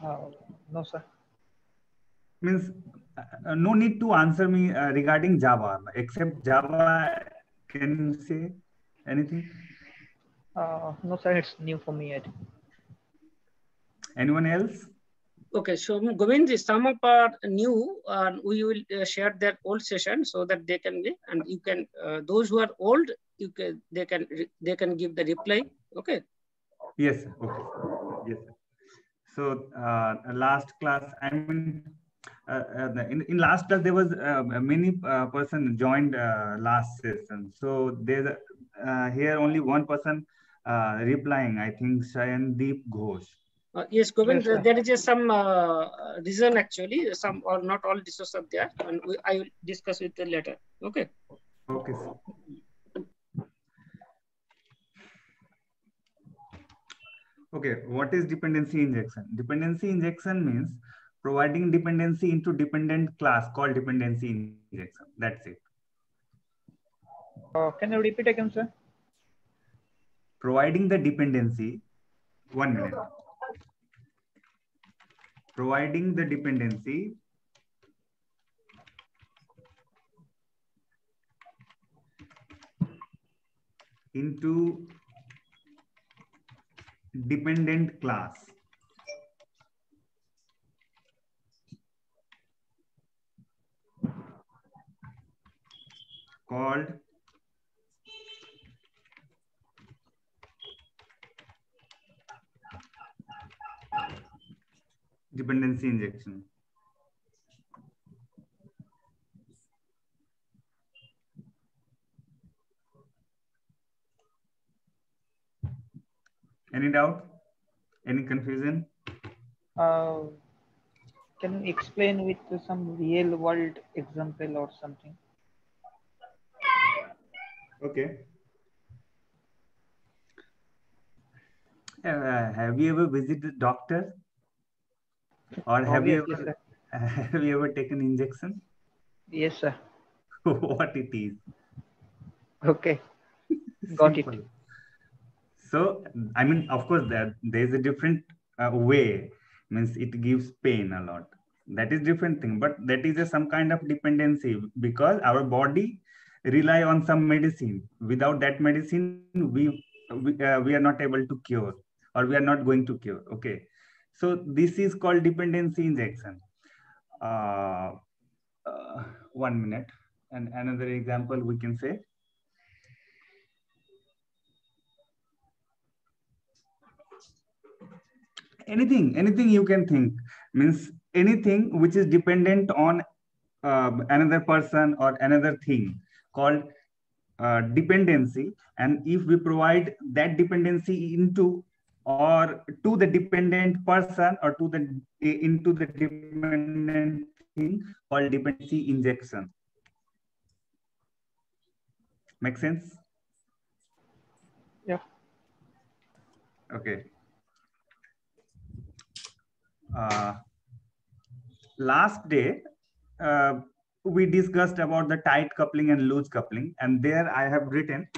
Uh, no, sir. Means no need to answer me regarding Java. Except Java, can you say anything? No, sir. It's new for me yet. Anyone else? Okay, so Govind, some of are new, and we will share their old session so that they can be, and you can those who are old, they can give the reply. Okay. Yes. Okay. Yes. So last class, I mean, in last class there was many person joined last session. So there's here only one person replying. I think Shayandeep Ghosh. Yes, Govind, Yes, sir. there is some reason actually, some or not all resources are there, and I will discuss with you later. Okay. Okay. Sir. Okay, what is dependency injection? Dependency injection means providing dependency into dependent class called dependency injection. That's it. Can you repeat again, sir? Providing the dependency, 1 minute. Providing the dependency into dependent class called dependency injection. Any doubt? Any confusion? Uh, can you explain with some real world example or something? Okay. Have you ever visited doctor, or have you Obviously, ever sir. have you ever taken injection? Yes, sir. What it is? Okay, got it. Simple. So I mean, of course, there is a different way. Means it gives pain a lot. That is different thing, but that is some kind of dependency because our body rely on some medicine. Without that medicine, we are not able to cure, or we are not going to cure. Okay, so this is called dependency injection. Uh, 1 minute, and another example we can say. Anything you can think, means anything which is dependent on another person or another thing called dependency, and if we provide that dependency into or to the dependent person or to the into the dependent thing called dependency injection. Make sense? Yeah. Okay. Last day we discussed about the tight coupling and loose coupling, and there I have written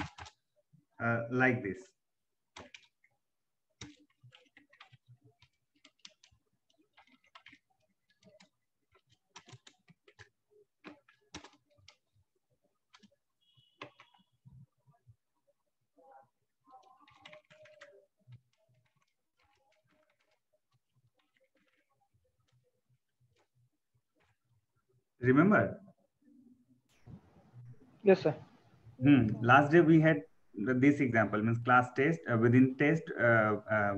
like this. Remember? Yes, sir. Last day we had this example, means class test. Within test,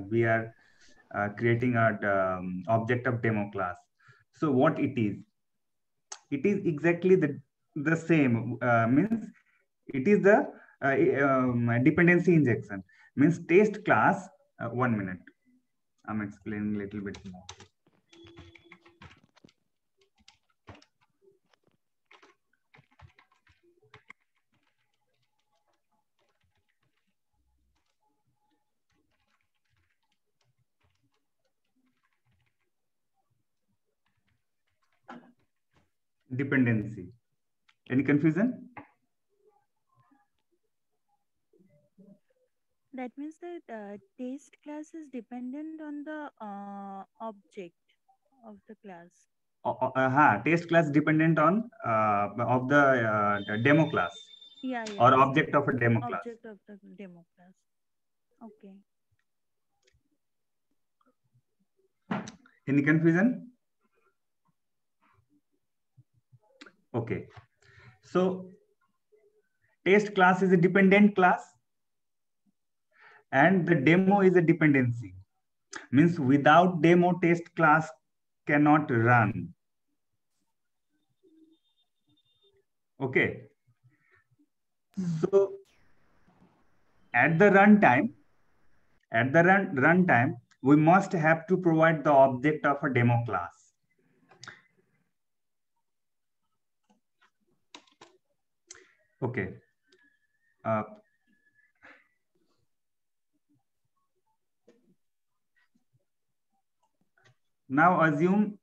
we are creating a object of demo class. So what it is? It is exactly the same. Means it is the dependency injection. Means test class. 1 minute. I'm explaining a little bit more. Dependency. Any confusion? That means that taste class is dependent on the object of the class. Taste class dependent on of the demo class Yeah, or yes. object of a demo class. Object of the demo class. Okay. Any confusion? Okay. So test class is a dependent class and the demo is a dependency. Means without demo, test class cannot run. Okay. So at the runtime, we must have to provide the object of a demo class. Okay. Now assume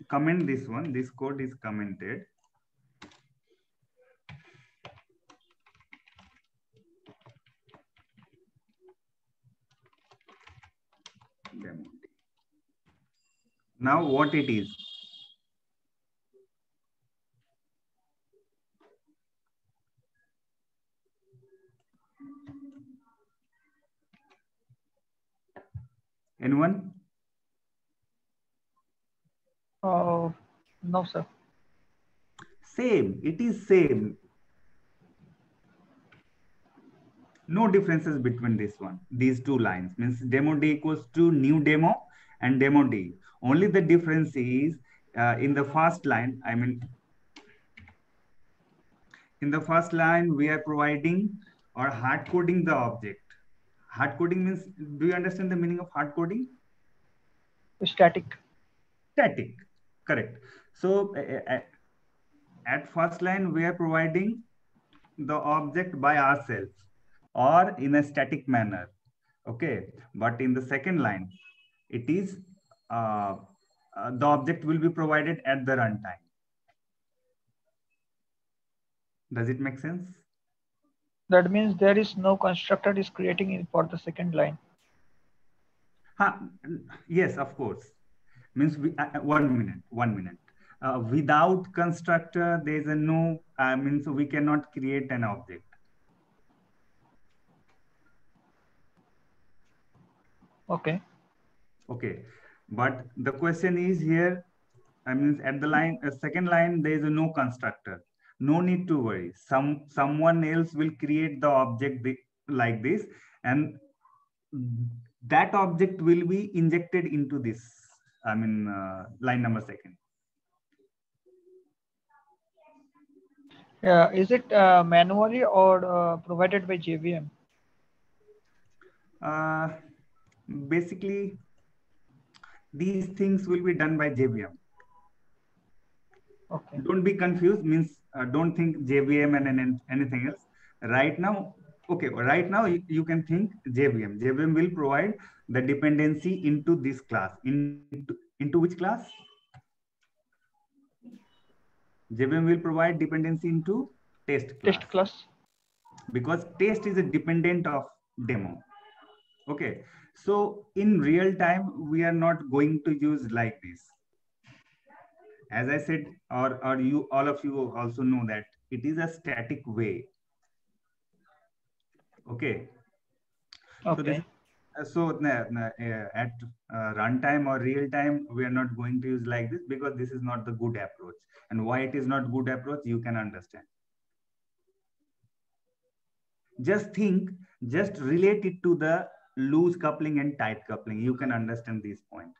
comment this one, this code is commented. Demo. Now what it is? Anyone? No, sir. Same, it is same. No differences between this one, these two lines. Means demo D equals to new demo and demo D. Only the difference is in the first line, in the first line, we are providing or hard coding the object. Hard coding means, do you understand the meaning of hard coding? Static. Static, correct. So at first line, we are providing the object by ourselves or in a static manner. Okay, but in the second line, it is the object will be provided at the runtime. Does it make sense? That means there is no constructor is creating it for the second line. Yes, of course. Means 1 minute. Without constructor, there is a no. Means we cannot create an object. Okay. Okay, but the question is here. At the line, second line, there is a no constructor. No need to worry. Someone else will create the object like this, and that object will be injected into this. Line number second. Is it manually or provided by JVM? Basically, these things will be done by JVM. Okay. Don't be confused. Means don't think JVM and anything else. Right now, okay. Right now, you can think JVM. JVM will provide the dependency into this class. Into which class? JVM will provide dependency into test class. Test class. Because test is a dependent of demo. Okay. So in real time, we are not going to use like this. As I said, or you all of you also know that it is a static way. Okay. Okay. So at runtime or real time, we are not going to use like this because this is not the good approach. And why it is not good approach, you can understand. Just relate it to the loose coupling and tight coupling. You can understand this point.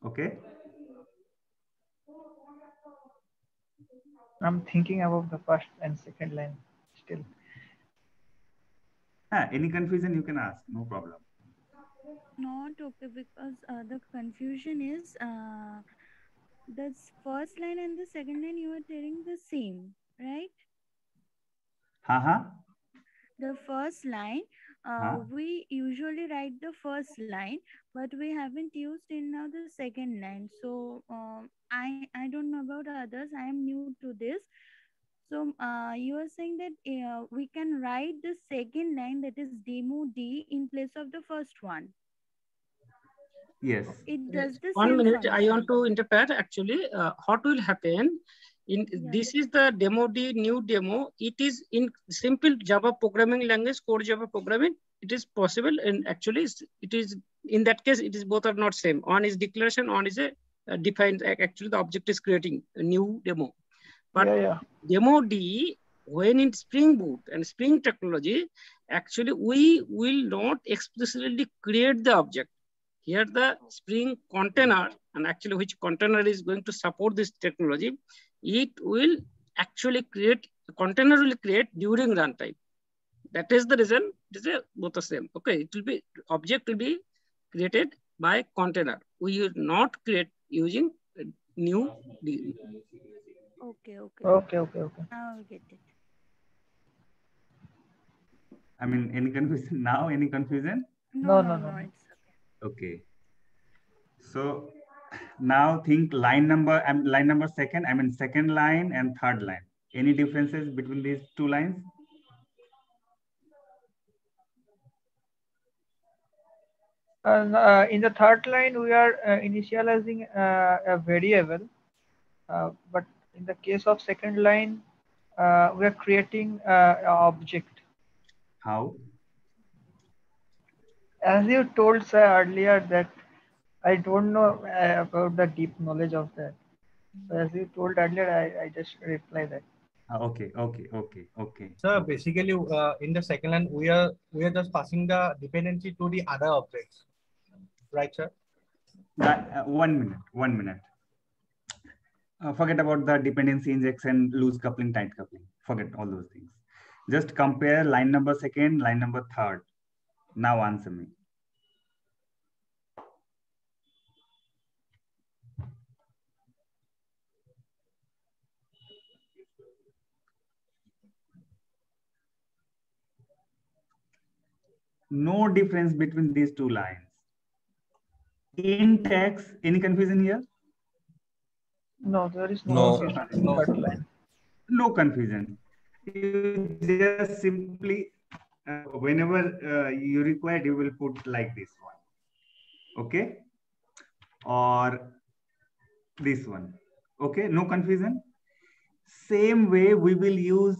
Okay. I'm thinking about the first and second line still. Any confusion you can ask, no problem. Not okay, because the confusion is the first line and the second line you are telling the same, right? Uh-huh. The first line, we usually write the first line, but we haven't used in now the second line. So I don't know about others. I am new to this. So you are saying that we can write the second line, that is demo D, in place of the first one. Yes. It does the 1 same minute, I want function. to interpret. Actually, what will happen in Yeah. this is the demo D, new demo. It is in simple Java programming language, core Java programming. It is possible, and actually, it is in that case, it is both are not same. One is declaration, one is a defined. Actually, the object is creating a new demo. But demo D, when in Spring Boot and Spring technology, actually we will not explicitly create the object. Here the Spring container, and actually which container is going to support this technology, it will actually create, the container will create during runtime. That is the reason it is both the same. Okay, it will be, object will be created by container. We will not create using new D. Okay. Now I get it. I mean, any confusion now? Any confusion? No. It's okay. Okay. So now think line number second. I mean second line and third line. Any differences between these two lines? In the third line, we are initializing a variable, but in the case of second line, we are creating an object. How? As you told sir earlier that I don't know about the deep knowledge of that. So as you told earlier, I just reply that. Okay. Sir, basically, in the second line, we are just passing the dependency to the other objects, right, sir? 1 minute. Forget about the dependency injection, loose coupling, tight coupling. Forget all those things. Just compare line number second, line number third. Now answer me. No difference between these two lines. Int X, any confusion here? No, there is no confusion in the third line. No confusion. You just simply, whenever you require, you will put like this one. Okay? Or this one. Okay? No confusion. Same way we will use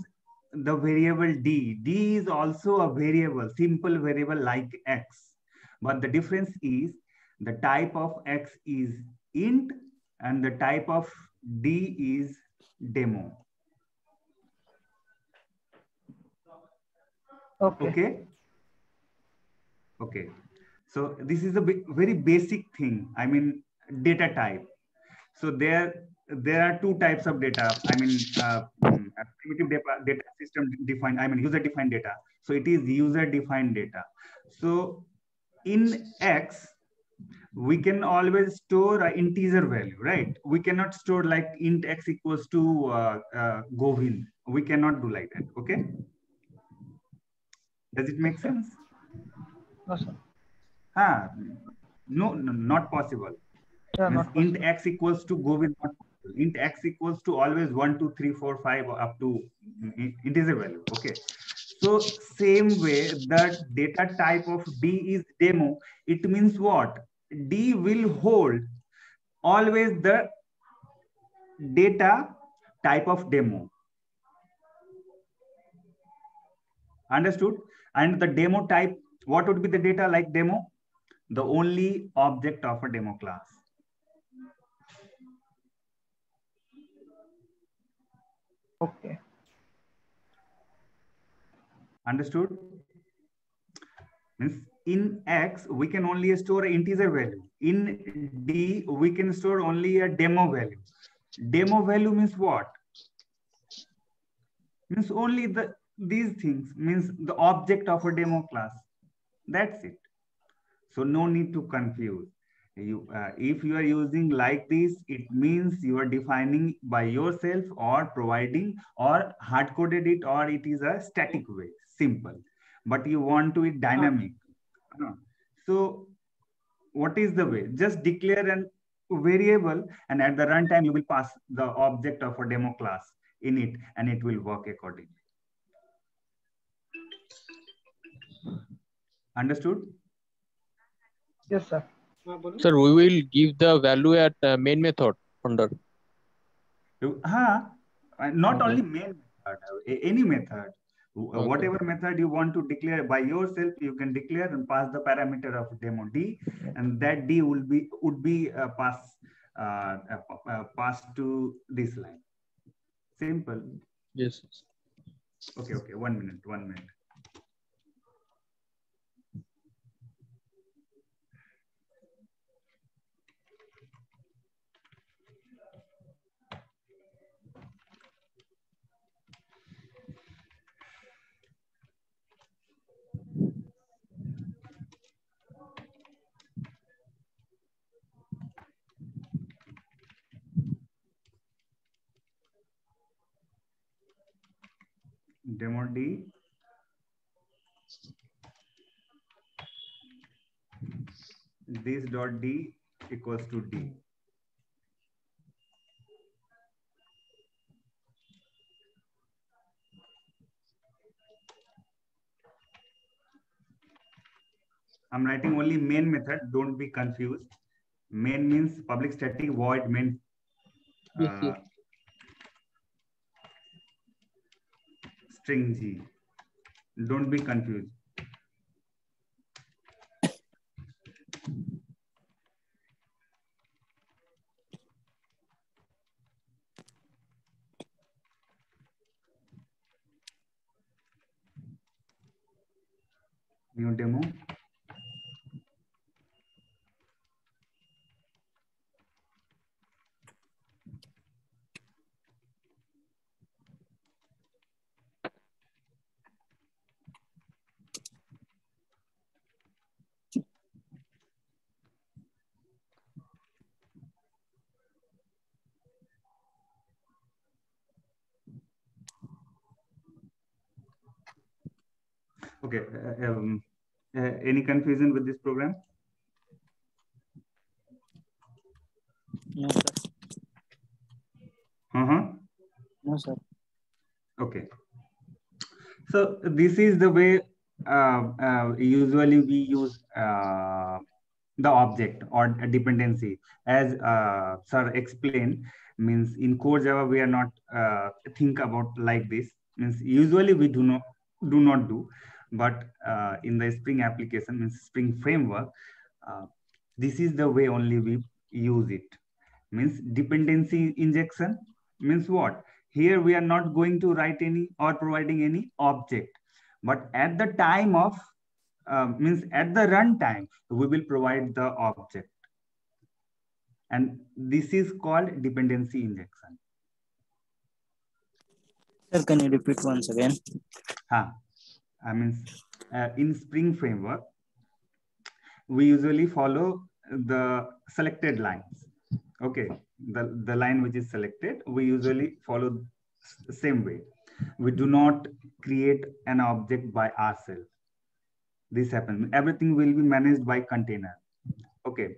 the variable D. D is also a variable, simple variable like X. But the difference is the type of X is int and the type of D is demo. Okay. So this is a very basic thing. I mean, data type. So there are two types of data. I mean, primitive data system defined. I mean, user defined data. So it is user defined data. So in X, we can always store an integer value, right? We cannot store like int X equals to Govind. We cannot do like that. Okay. Does it make sense? No, sir. No, not possible. Yeah, not possible. Int X equals to Govind. Int X equals to always 1, 2, 3, 4, 5 up to integer value. Okay. So same way, the data type of D is demo. It means what? D will hold always the data type of demo. Understood? And the demo type, what would be the data like demo? The only object of a demo class. Okay. Understood? Means in X, we can only store an integer value. In D, we can store only a demo value. Demo value means what? Means only these things, means the object of a demo class. That's it. So no need to confuse. If you are using like this, it means you are defining by yourself or providing or hard-coded it, or it is a static way, simple. but you want to it dynamic. So what is the way? Just declare an variable, and at the runtime you will pass the object of a demo class in it, and it will work accordingly. Understood? Yes, sir. Sir, we will give the value at main method under. Not only main method, any method. Whatever method you want to declare by yourself, you can declare and pass the parameter of demo D, and that D would be passed to this line. Simple. Yes. Okay. 1 minute. Demo D. This dot D equals to D. I'm writing only main method. Don't be confused. Main means public static void main. String G. Don't be confused. New demo. Okay. Any confusion with this program? No, sir. No, sir. Okay. So this is the way usually we use the object or a dependency. As sir explained, means in core Java we are not think about like this. Means usually we do not do, but in the Spring application, means Spring framework, this is the way only we use it. Means dependency injection means what? Here we are not going to write any or providing any object, but at the time of means at the runtime we will provide the object, and this is called dependency injection. Sir, can you repeat once again? I mean, in Spring framework, we usually follow the selected lines. Okay, the line which is selected, we usually follow the same way. We do not create an object by ourselves. This happens. Everything will be managed by container. Okay.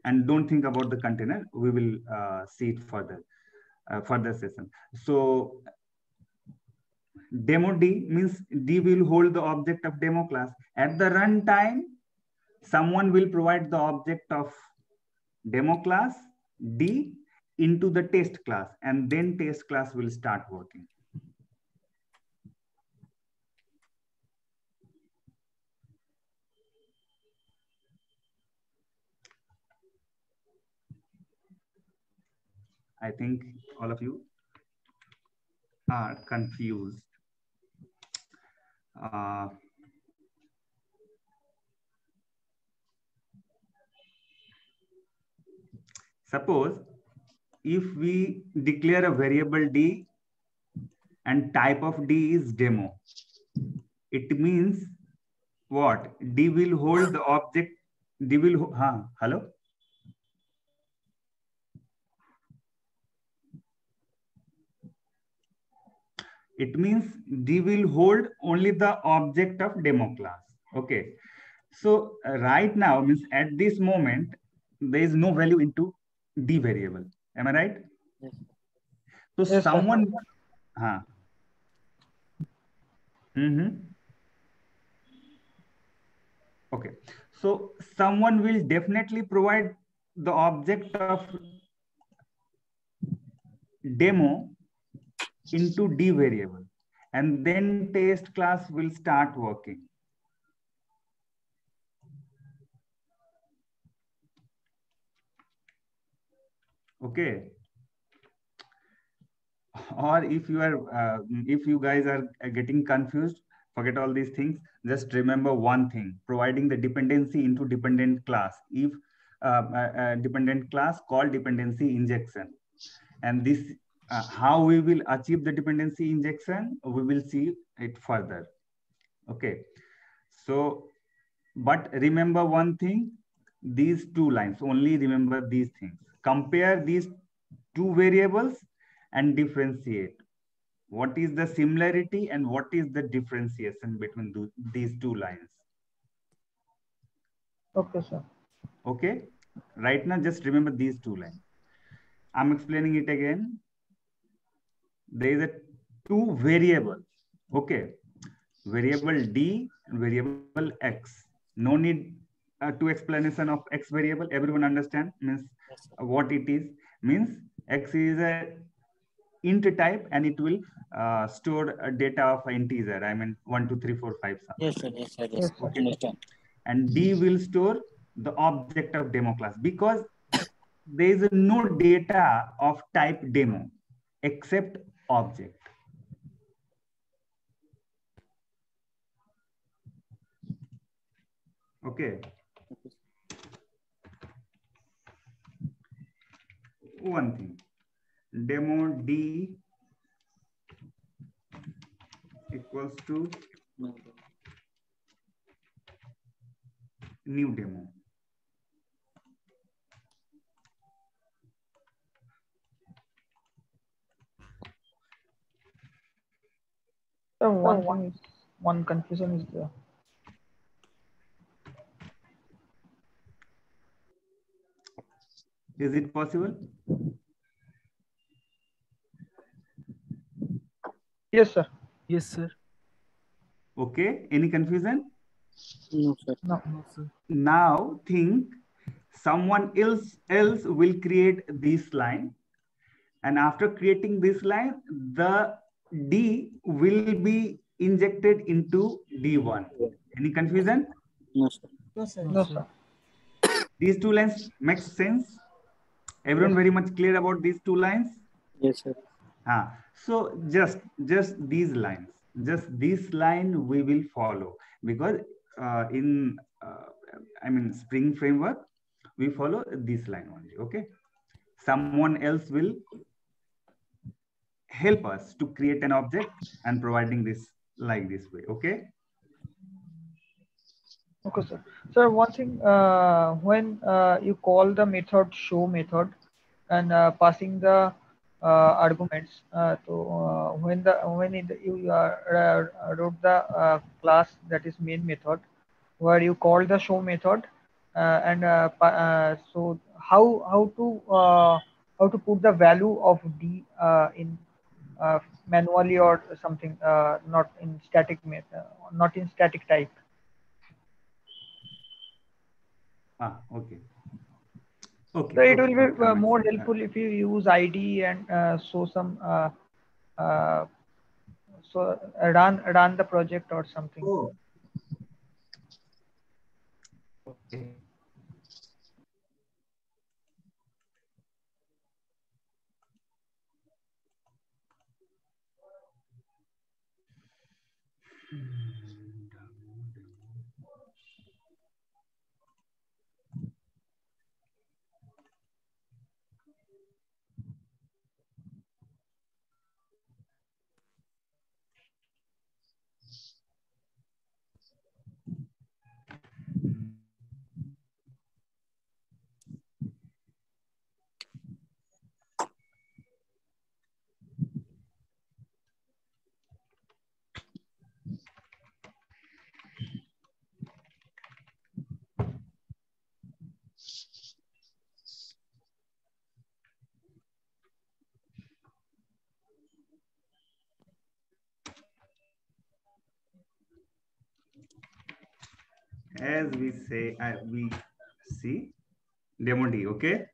And don't think about the container. We will see it further session. So demo D means D will hold the object of demo class. At the runtime, someone will provide the object of demo class D into the test class, and then test class will start working. I think all of you are confused. Suppose if we declare a variable D and type of D is demo, it means what? D will hold the object. D will, hello? It means D will hold only the object of demo class. Okay. So right now means at this moment, there is no value into D variable. Am I right? Yes. So Yes, someone, sir. Okay. So someone will definitely provide the object of demo into D variable, and then test class will start working. Okay. Or if you guys are getting confused, forget all these things. Just remember one thing: providing the dependency into dependent class. If dependent class called dependency injection, and this how we will achieve the dependency injection, we will see it further. Okay. So, but remember one thing: these two lines. Only remember these things. Compare these two variables and differentiate. What is the similarity and what is the differentiation between these two lines? Okay, sir. Okay. Right now, just remember these two lines. I'm explaining it again. There is a two variables. Okay. Variable D and variable X. No need to explanation of X variable. Everyone understand means what it is. Means X is a int type and it will store data of an integer. I mean 1, 2, 3, 4, 5. Yes, sir. Yes, sir. Yes, Yes, sir. sir. Understand. And D will store the object of demo class, because there is no data of type demo except object. Okay. One thing, demo D equals to new demo. So one confusion is there. Is it possible? Yes, sir. Yes, sir. Okay. Any confusion? No, sir. No. No, sir. Now think someone else will create this line, and after creating this line, the D will be injected into D1. Any confusion? No, sir. No, sir. No, sir. These two lines make sense. Everyone Yes. very much clear about these two lines? Yes, sir. So just these lines, just this line we will follow, because in Spring framework we follow this line only. Okay. Someone else will help us to create an object and providing this like this way. Okay. Okay, sir. Sir, one thing, when you call the method show method and passing the arguments you wrote the class that is main method, where you call the show method, so how to put the value of D in manually or something, not in static type. Okay. Okay. So it Okay. will be I'm more helpful if you use ID and show some run the project or something. Oh. Okay. as we say, we see demo D. Okay.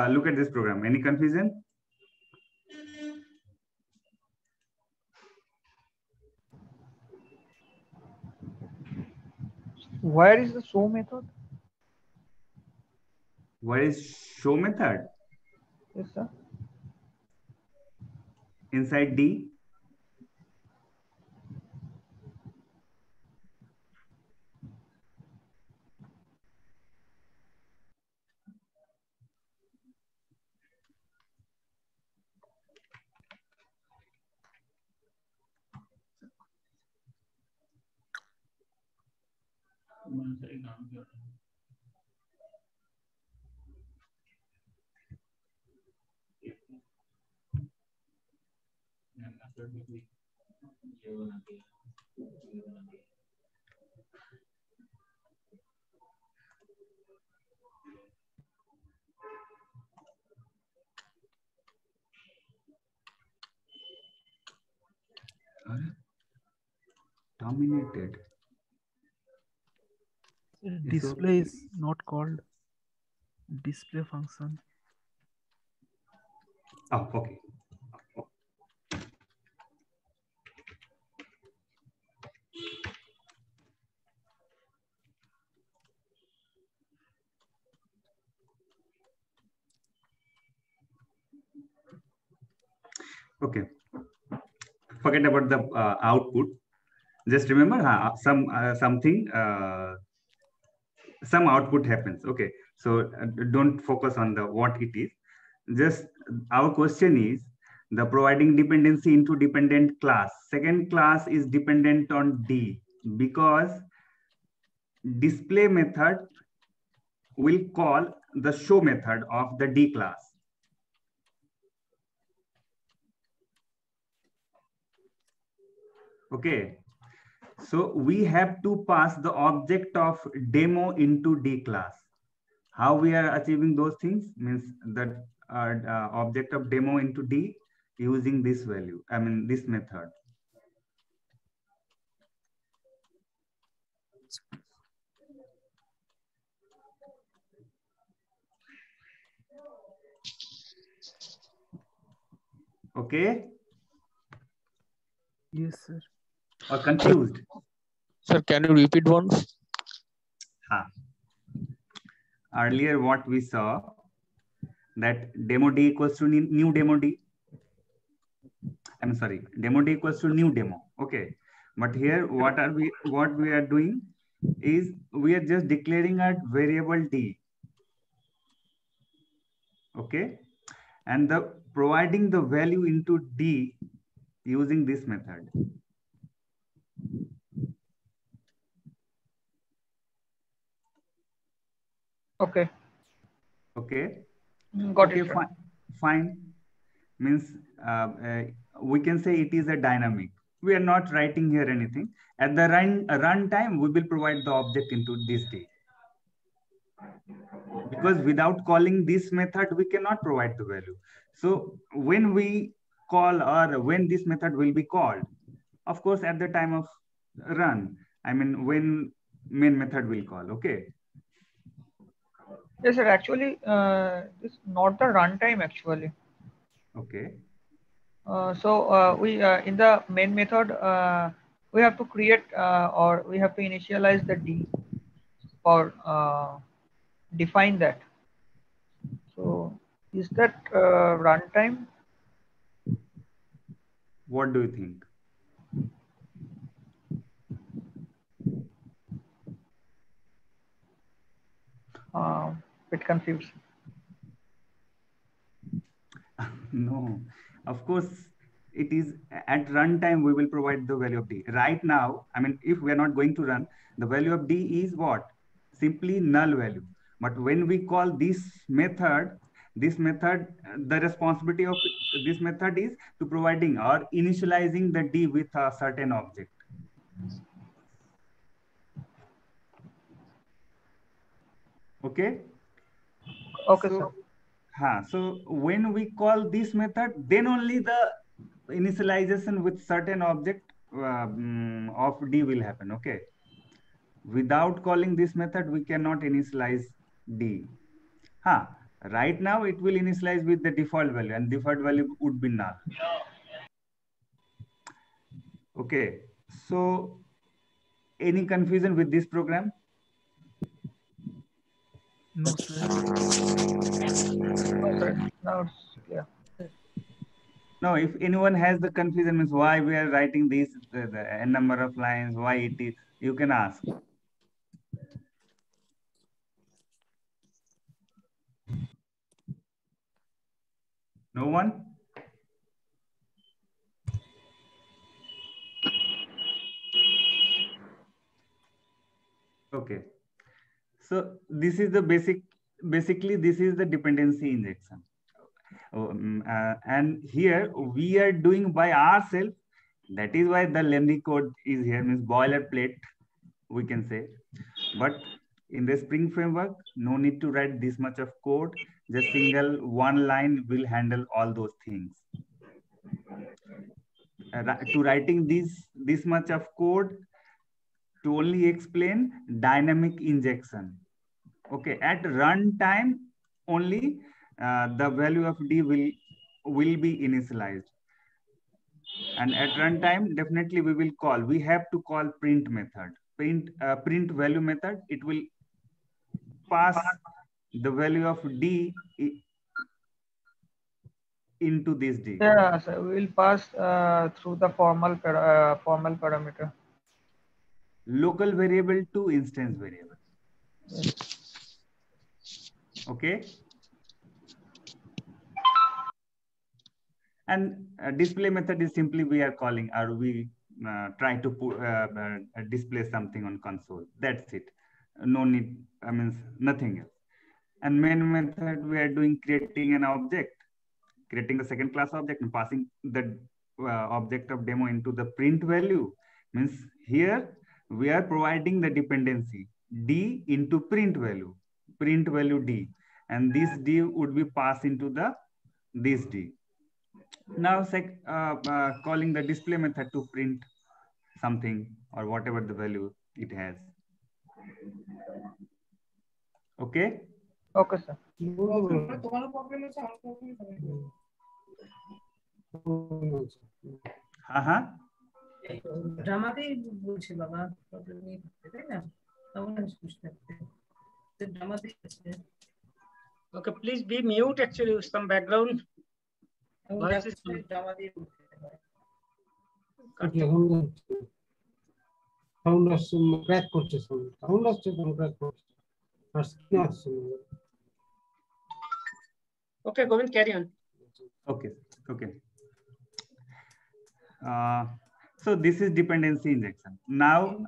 Look at this program. Any confusion? Where is the show method? Where is show method? Yes, sir. Inside D. Terminated. Display is not called display function. Oh, okay. Okay, forget about the output. Just remember some output happens. Okay, so don't focus on the what it is. Just our question is the providing dependency into dependent class. Second class is dependent on D because display method will call the show method of the D class. Okay, so we have to pass the object of demo into D class. How we are achieving those things means that object of demo into D using this value, I mean this method. Okay? Yes, sir. Or confused? Sir, can you repeat once? Earlier what we saw that demo D equals to new demo D. I'm sorry, demo D equals to new demo. Okay. But here what we are doing is we are just declaring a variable D. Okay. And providing the value into D using this method. Okay. Okay. Got okay, it. Sir. Fine. Means we can say it is a dynamic. We are not writing here anything. At the run time, we will provide the object into this D. Because without calling this method, we cannot provide the value. So when we call or when this method will be called, of course, at the time of run, I mean, when main method will call, okay? Yes, sir. Actually, it's not the runtime actually. Okay. So we in the main method, we have to create or we have to initialize the D or define that. So is that runtime? What do you think? Bit confused. No, of course, it is at runtime we will provide the value of D. Right now, I mean, if we are not going to run, the value of D is what? Simply null value. But when we call this method, the responsibility of this method is to providing or initializing the D with a certain object. Okay? Okay, so, sir. So when we call this method, then only the initialization with certain object of D will happen. Okay. Without calling this method, we cannot initialize D. Right now it will initialize with the default value, and default value would be null. Okay. So any confusion with this program? No, sir. Now it's clear. No, if anyone has the confusion means why we are writing this, the n number of lines, why it is, you can ask. No one? Okay. So this is the basically this is the dependency injection. And here we are doing by ourselves. That is why the lengthy code is here, means boilerplate, we can say. But in the Spring Framework, no need to write this much of code. Just single one line will handle all those things. To writing this much of code to only explain dynamic injection. Okay, at runtime only the value of D will be initialized. And at runtime, definitely we will call. We have to call print method. Print value method. It will pass the value of D into this D? Yeah, so we will pass through the formal parameter. Local variable to instance variable. Yes. Okay. And display method is simply we are calling, or we try to put, display something on console. That's it. No need, I mean, nothing else. And main method, we are doing creating an object, creating a second class object and passing the object of demo into the print value. Means here we are providing the dependency D into print value D, and this D would be passed into the this D. Now calling the display method to print something or whatever the value it has. Okay. Okay, sir. Okay, please be mute. Actually, some background voice is coming. Okay, Govind, carry on. Okay. So this is dependency injection. Now,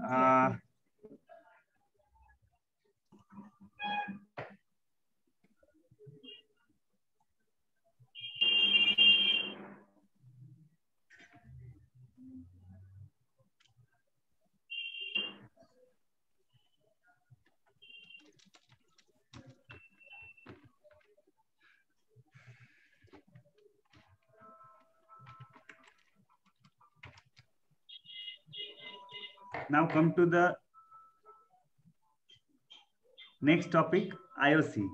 now come to the next topic, IOC.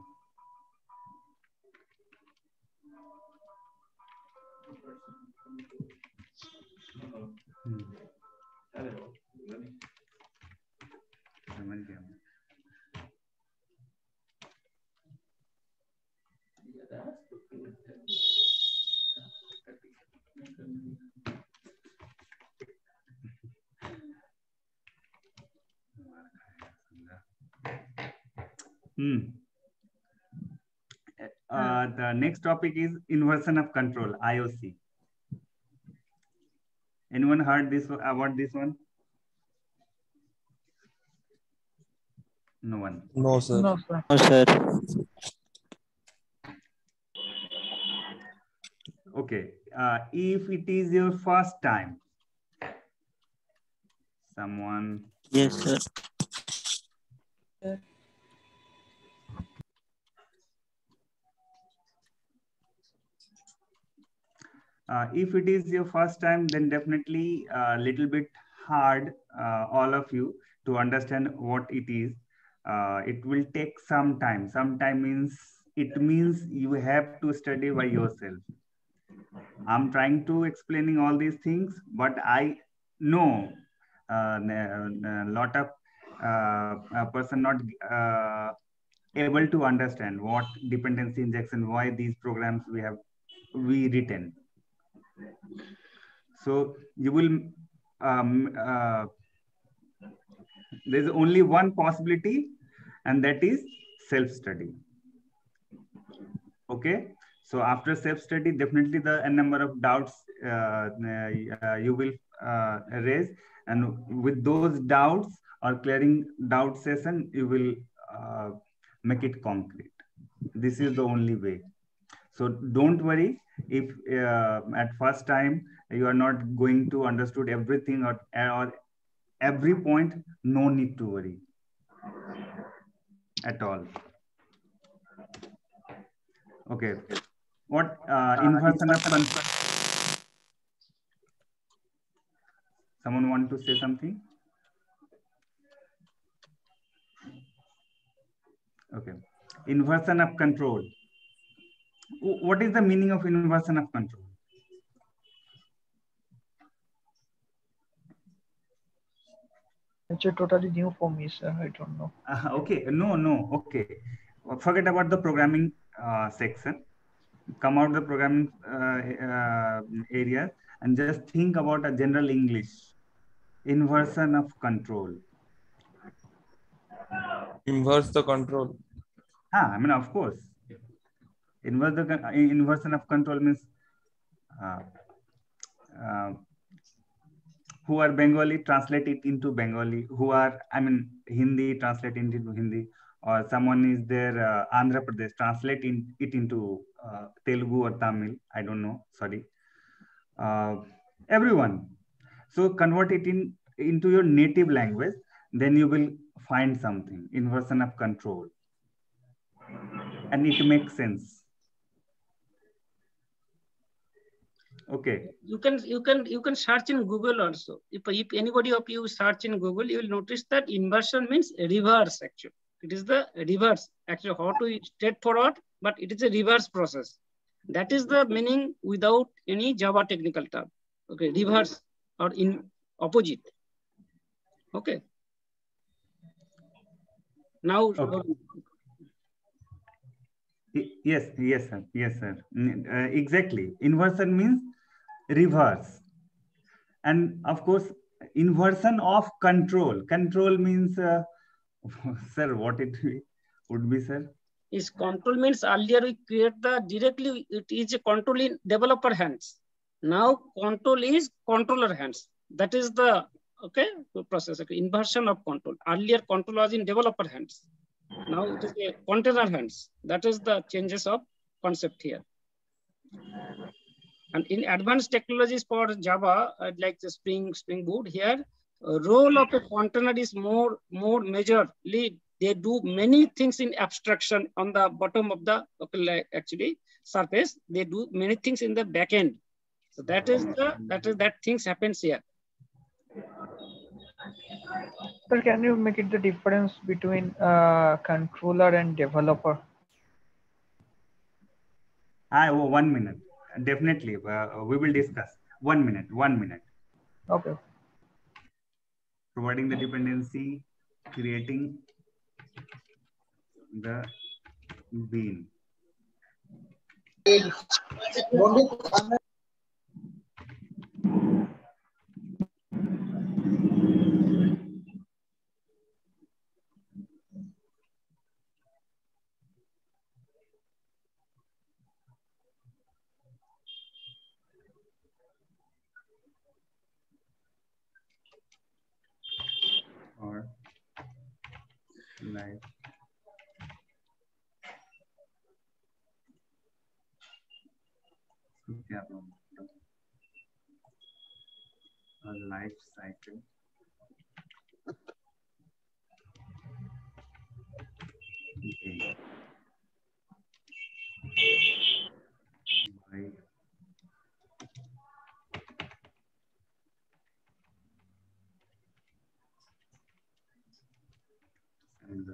The next topic is inversion of control, IOC. Anyone heard this about this one? No one. No, sir. No, sir. No, sir. Okay. If it is your first time, someone. Yes, sir. If it is your first time, then definitely a little bit hard, all of you, to understand what it is. It will take some time. Some time means it means you have to study by yourself. I'm trying to explaining all these things, but I know a lot of a person not able to understand what dependency injection, why these programs we written. So you will there's only one possibility, and that is self-study. Okay, so after self-study, definitely the number of doubts you will raise, and with those doubts or clearing doubt session, you will make it concrete. This is the only way. So don't worry if at first time you are not going to understood everything or every point. No need to worry at all. Okay. What inversion of control? Someone want to say something? Okay. Inversion of control. What is the meaning of inversion of control? It's totally new for me, sir. I don't know. Okay. No. Okay. Forget about the programming section. come out the programming area and just think about a general English. Inversion of control. Inverse the control. I mean, of course. Inversion of control means uh, uh, who are Bengali, translate it into Bengali. Who are, I mean, Hindi, translate it into Hindi. Or someone is there, Andhra Pradesh, translate it into Telugu or Tamil. I don't know, sorry. Everyone. So convert it into your native language, then you will find something, inversion of control. And it makes sense. Okay. You can search in Google also. If anybody of you search in Google, you will notice that inversion means reverse actually. It is the reverse actually, how to straight forward, but it is a reverse process. That is the meaning without any Java technical term. Okay, reverse or in opposite. Okay. Now. Okay. Yes, sir. Yes, sir. Exactly. Inversion means reverse. And of course, inversion of control. Control means, sir, what it would be, sir? Is control means earlier we create the directly, it is a control in developer hands. Now control is controller hands. That is the process. Okay, inversion of control. Earlier control was in developer hands. Now it is a container hands. That is the changes of concept here. And in advanced technologies for Java, like the Spring Boot here, role of a container is more majorly. They do many things in abstraction on the bottom of the actually surface. They do many things in the back end. So that things happens here. Sir, can you make it the difference between controller and developer? 1 minute. Definitely, we will discuss. 1 minute. 1 minute. Okay. Providing the dependency, creating the bean. Or like a life cycle. Okay. By and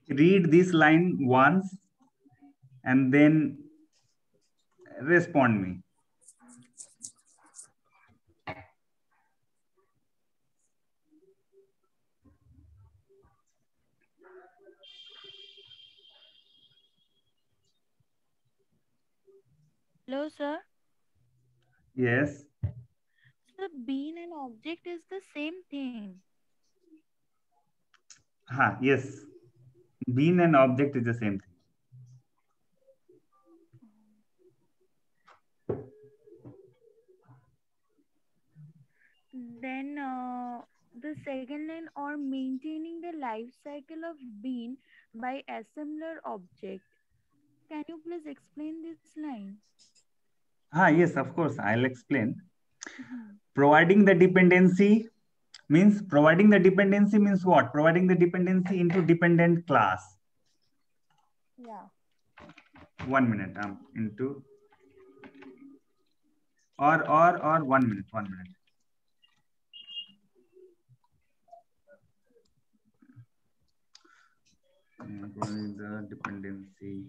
read this line once and then respond me. Hello, sir. Yes. The bean and object is the same thing. Yes. Bean and object is the same thing. Then the second line, or maintaining the life cycle of bean by assembler object. can you please explain this line? Yes, of course, I'll explain. Providing the dependency means what? Providing the dependency into dependent class. Yeah. 1 minute. Into or 1 minute. 1 minute. Providing the dependency.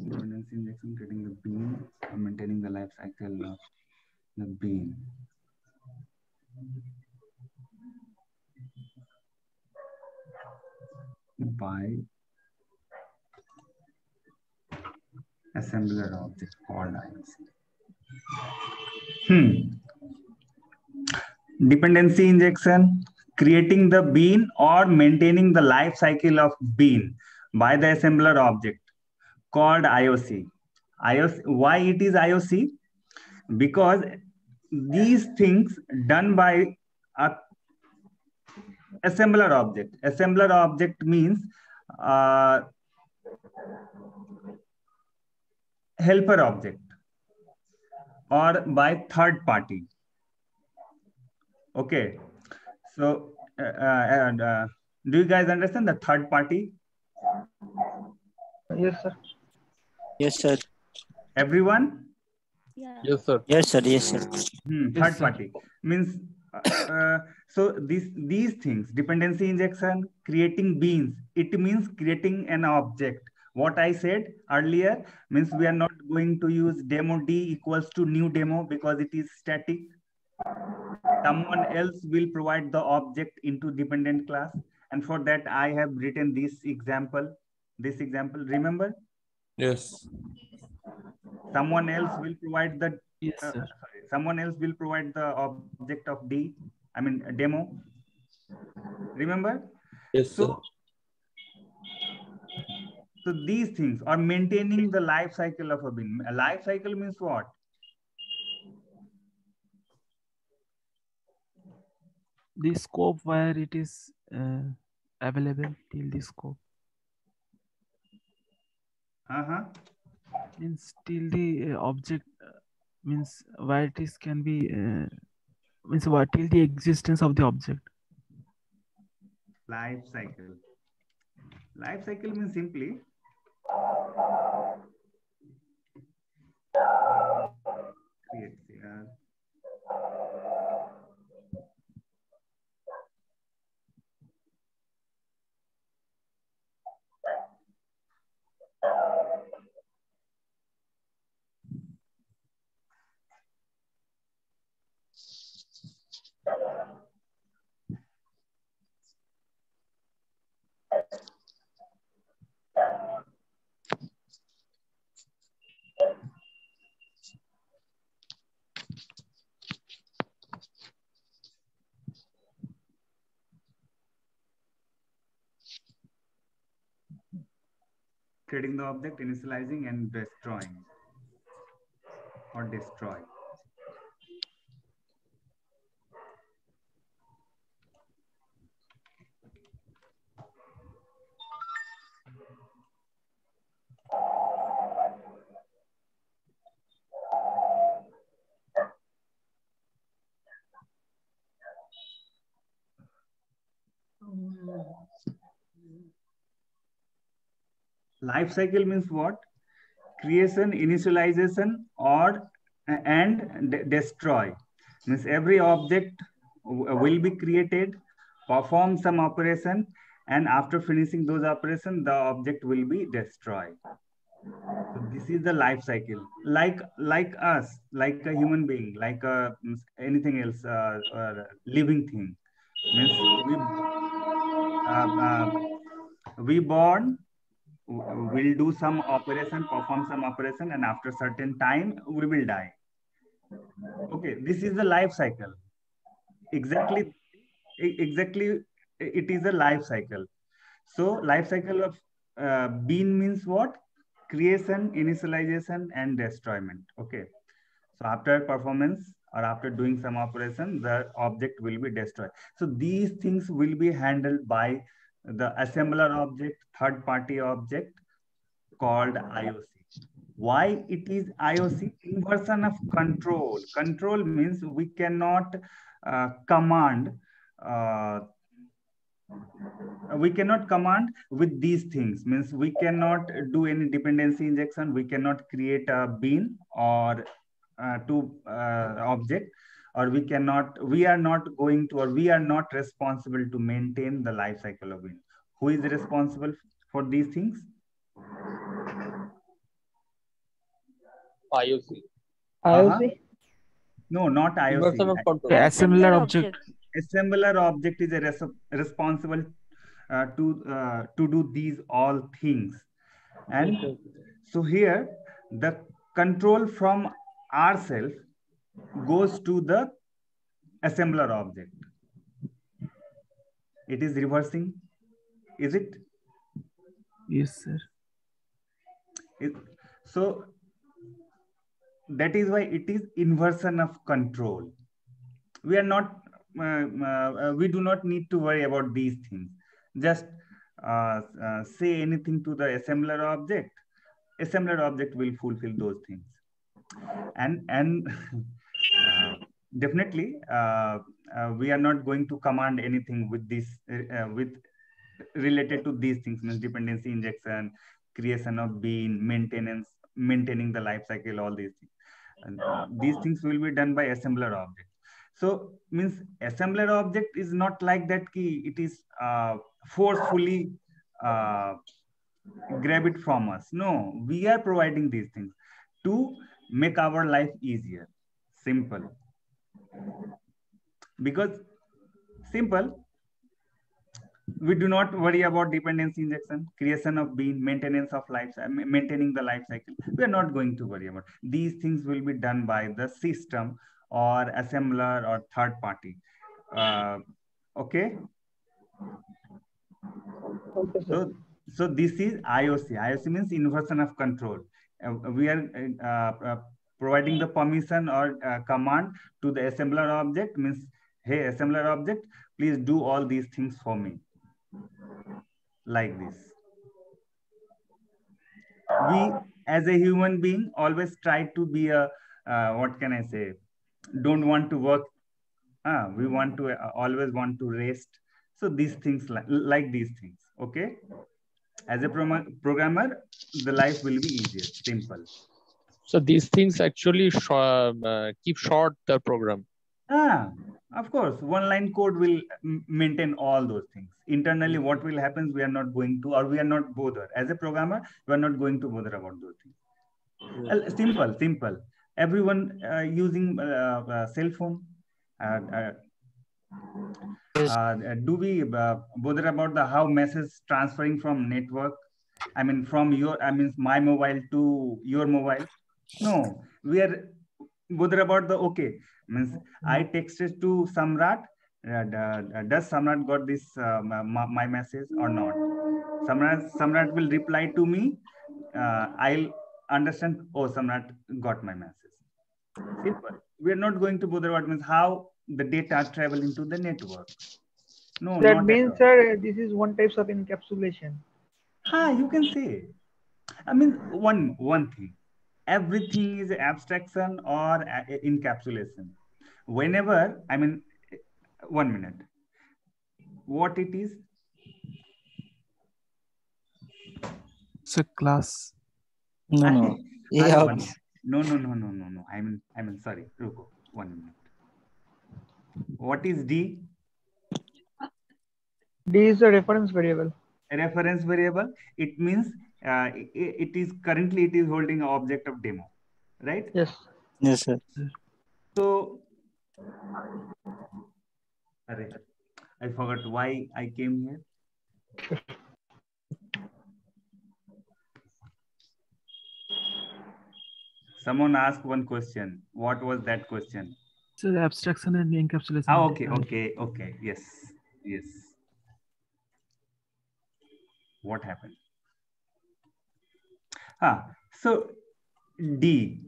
Dependency injection, getting the bean, maintaining the life cycle of the bean. By assembler object called IOC. Dependency injection, creating the bean or maintaining the life cycle of bean by the assembler object called IOC. Why it is IOC? Because these things done by a assembler object. Assembler object means helper object or by third party. Okay, so do you guys understand the third party? Yes, sir. Yes, sir. Everyone? Yeah. Yes, sir. Yes, sir. Yes, sir. Third party means so these things, dependency injection, creating beans, it means creating an object. What I said earlier means we are not going to use demo D equals to new demo because it is static. Someone else will provide the object into dependent class, and for that I have written this example. Remember? Yes. Someone else will provide the sir. Someone else will provide the object of D, demo. Remember? Yes, sir. So these things are maintaining the life cycle of a bean. A life cycle means what? The scope where it is available till the scope. Means till the object means where it is can be means what till the existence of the object. Life cycle. Life cycle means simply create here. Creating the object, initializing and destroying or destroy. Life cycle means what? Creation, initialization, and destroy. Means every object will be created, perform some operation, and after finishing those operations, the object will be destroyed. So this is the life cycle. Like us, like a human being, like anything else, living thing. Means we born, will do some operation, perform some operation, and after certain time we will die. Okay, this is the life cycle. Exactly it is a life cycle. So life cycle of bean means what? Creation, initialization, and destroyment. Okay. So after performance or after doing some operation, the object will be destroyed. So these things will be handled by the assembler object, third party object called IOC. Why it is IOC? Inversion of control. Control means we cannot command with these things. Means we cannot do any dependency injection, we cannot create a bean or two object, or we are not going to, or we are not responsible to maintain the life cycle of bean. Who is responsible for these things? IOC. IOC? No, not Inversion IOC. of control. Assembler object. Assembler object is responsible to do these all things. And so here the control from ourselves goes to the assembler object. It is reversing, is it? Yes, sir. So that is why it is inversion of control. We are not we do not need to worry about these things. Just say anything to the assembler object will fulfill those things. And definitely we are not going to command anything with this with related to these things, means dependency injection, creation of bean, maintaining the life cycle, all these things. And these things will be done by assembler object. So means assembler object is not like that key, it is forcefully grab it from us. No, we are providing these things to make our life easier, simple. Because simple, we do not worry about dependency injection, creation of bean, maintenance of life, maintaining the life cycle. We are not going to worry about these things. Will be done by the system or assembler or third party. Okay. So this is IOC. IOC means inversion of control. We are providing the permission or command to the assembler object, means, hey, assembler object, please do all these things for me. Like this. We, as a human being, always try to be a, what can I say, don't want to work. We want to always want to rest. So these things, like these things, okay? As a programmer, the life will be easier, simple. So these things actually keep short the program. Of course, one line code will maintain all those things. Internally, what will happen, we are not going to, or we are not bothered. As a programmer, we are not going to bother about those things. Simple. Everyone using cell phone. Do we bother about the how message transferring from network? I mean, from my mobile to your mobile? No, we are bother about the means I texted to Samrat. Does Samrat got this my message or not? Samrat will reply to me. I'll understand. Oh, Samrat got my message. Simple. We are not going to bother about means how the data travel into the network. No, that means, sir, this is one type of encapsulation. You can say. I mean, one thing. Everything is abstraction or encapsulation. Whenever, I mean, 1 minute. What it is? It's a class. No. Yeah. No. I mean, sorry. Ruko, 1 minute. What is D? D is a reference variable. A reference variable. It means it is currently holding an object of demo, right? Yes. Yes, sir. So, I forgot why I came here. Someone asked one question. What was that question? So the abstraction and encapsulation. Okay. Yes. What happened? So D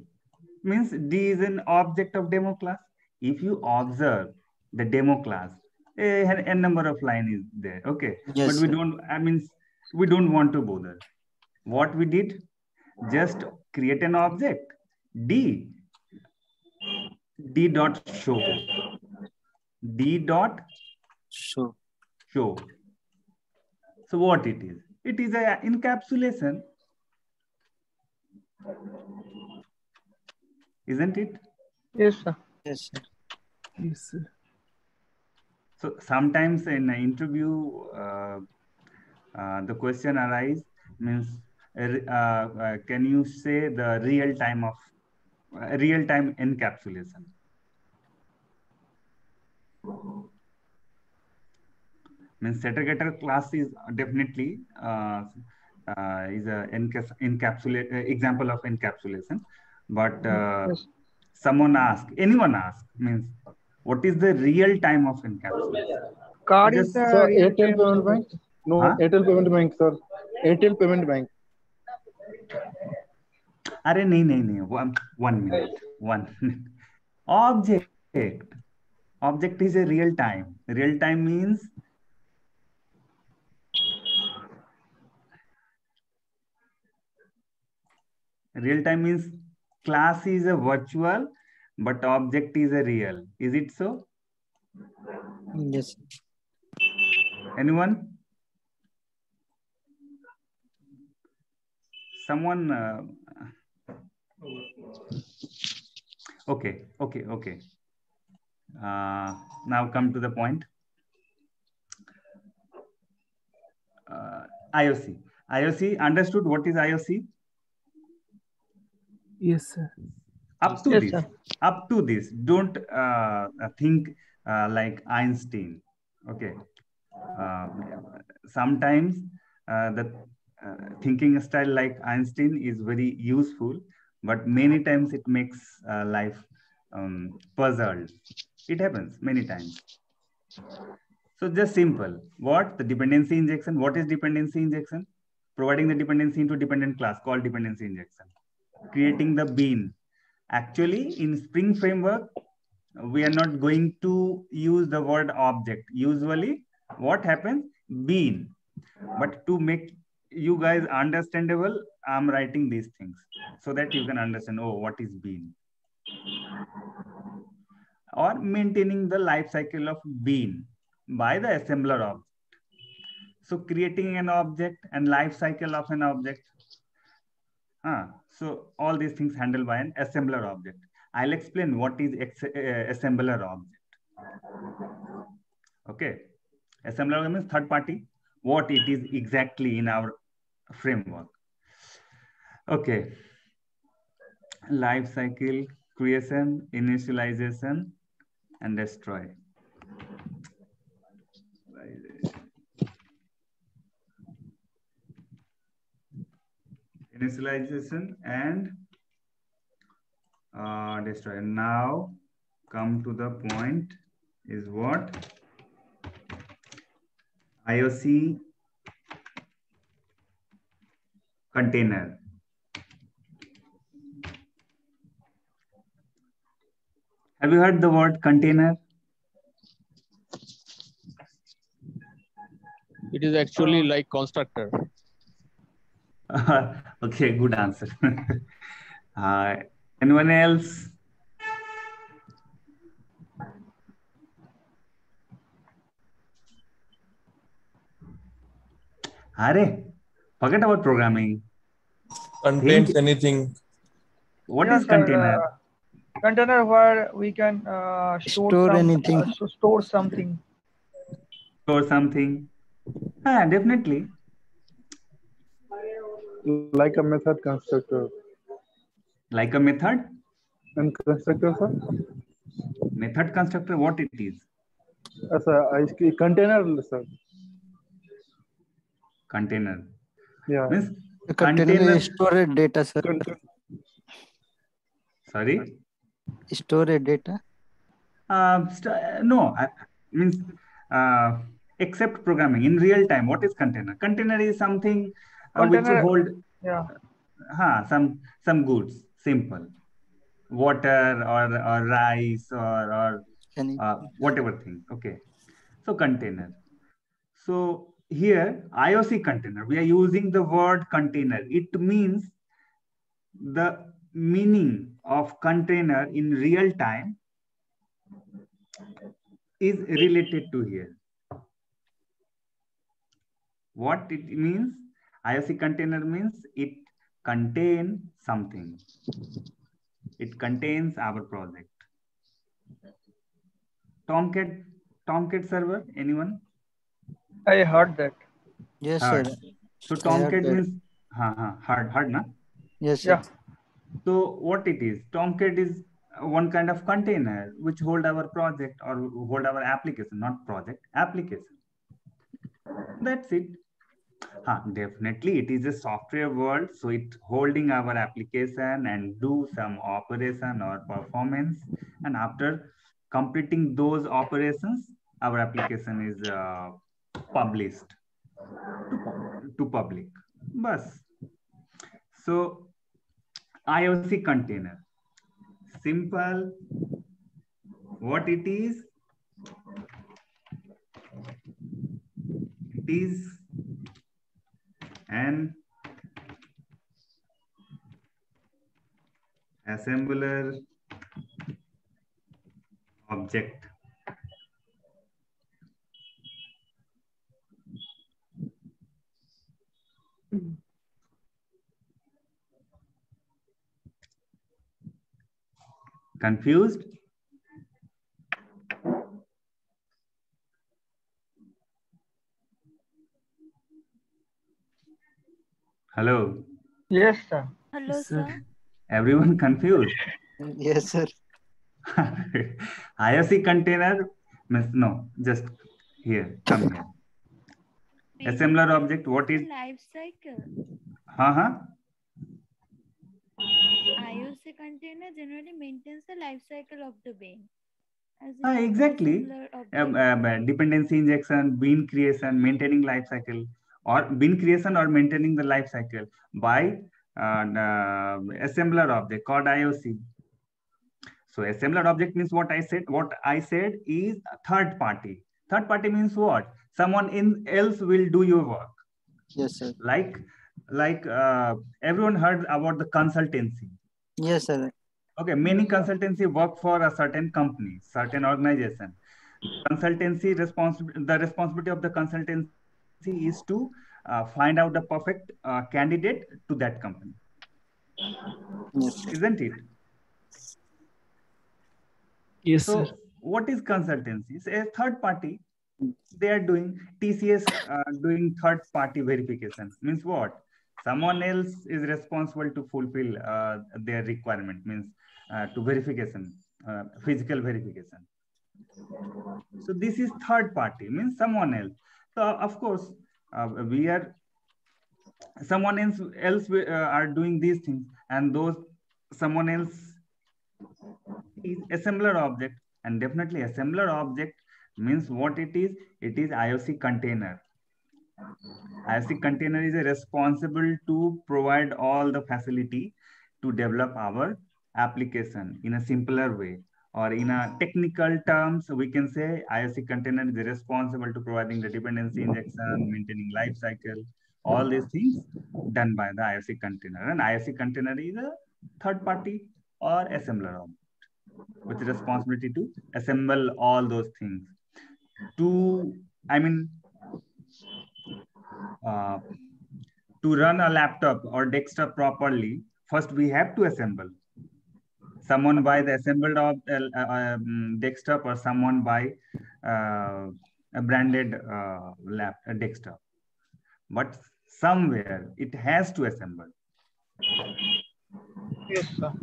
means D is an object of demo class. If you observe the demo class, a number of line is there. Okay, Yes, but we sir. don't. We don't want to bother. What we did, just create an object D dot show. D dot Show. show. So what it is? It is a encapsulation, isn't it? Yes, sir. Yes, sir. Yes, sir. So sometimes in an interview, the question arises means, can you say the real time encapsulation? Means setter-getter class is definitely is a example of encapsulation, but Yes. anyone ask means, what is the real time of encapsulation? Card is the Sir, real Airtel time, Payment sir. Bank. No, Huh? Airtel Payment Bank, sir. Airtel Payment Bank. अरे नहीं, one minute. Object is a real time. Real time means class is a virtual, but object is a real. Is it so? Yes. Anyone? Someone? Okay. Now come to the point. IOC. Understood what is IOC? Yes, sir. Up to this, don't think like Einstein. Okay. Sometimes the thinking style like Einstein is very useful, but many times it makes life puzzled. It happens many times. So just simple. What? The dependency injection. What is dependency injection? Providing the dependency into dependent class called dependency injection. Creating the bean. Actually, in Spring Framework, we are not going to use the word object. Usually, what happens? Bean. But to make you guys understandable, I'm writing these things so that you can understand, oh, what is bean? Or maintaining the life cycle of bean by the assembler object. So creating an object and life cycle of an object. So all these things handled by an assembler object. I'll explain what is assembler object. Okay. Assembler means third party. What it is exactly in our framework. Okay. Life cycle, creation, initialization, and destroy. Initialization and destroy. Now come to the point is what? IOC container. Have you heard the word container? It is actually like constructor. Okay, good answer. Anyone else? Forget about programming. Contains anything. What is container? Container where we can store anything. Store something. Store something. Definitely. Like a method constructor. Like a method? And constructor, sir? Method constructor, what it is? Container, sir. Container. Yeah. Means The container storage data, sir. Sorry? Storage data. No, means except programming in real time. What is container? Container is something which Container, hold yeah. some goods, simple, water or rice or whatever thing. Okay, so container. So here IOC container, we are using the word container. It means the meaning of container in real time is related to here. What it means? IOC container means it contains something. It contains our project. Tomcat server, anyone? I heard that. Yes, Heard. sir. So I heard Tomcat that. means hard, na? Yes, sir. Yeah. So what it is? Tomcat is one kind of container which hold our project or hold our application, not project, application. That's it. Definitely it is a software world, so it holding our application and do some operation or performance, and after completing those operations our application is published to public. Bas. So IOC container, simple. What it is an assembler object. Confused? Hello. Yes, sir. Hello, sir. Everyone confused? Yes, sir. IOC container means no, just here, come here. Assembler object, what is? Life cycle. IOC container generally maintains the life cycle of the bean. Exactly. Dependency injection, bean creation, maintaining life cycle, or bean creation or maintaining the life cycle by assembler object called IOC. So assembler object means what I said. What I said is third party. Third party means what? Someone else will do your work. Yes, sir. Like everyone heard about the consultancy. Yes, sir. Okay, many consultancy work for a certain company, certain organization. Consultancy the responsibility of the consultancy is to find out the perfect candidate to that company. Yes, isn't it? Yes, so sir. what is consultancy? It's a third party. They are doing TCS doing third party verification. Means what? Someone else is responsible to fulfill their requirement, means to verification, physical verification. So this is third party, means someone else. So of course, we are someone else are doing these things, and those someone else is assembler object, and definitely assembler object means what it is. It is IOC container. IOC container is responsible to provide all the facility to develop our application in a simpler way, or in a technical terms, we can say IOC container is responsible to providing the dependency injection, maintaining life cycle, all these things done by the IOC container. And IOC container is a third party or assembler object with responsibility to assemble all those things. To run a laptop or desktop properly, first we have to assemble. Someone buy the assembled desktop, or someone buy a branded desktop. But somewhere it has to assemble. Yes, sir.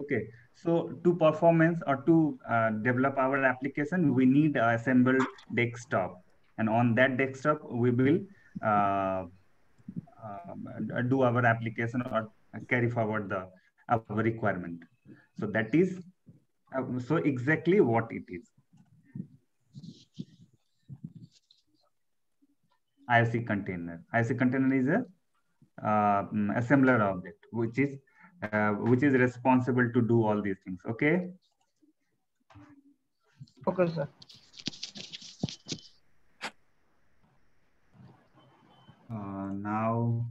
Okay. So to performance or to develop our application, we need an assembled desktop. And on that desktop, we will do our application or carry forward our requirement. So that is so exactly what it is. IOC container. IOC container is a assembler object, which is responsible to do all these things. Okay. Okay, sir. Now.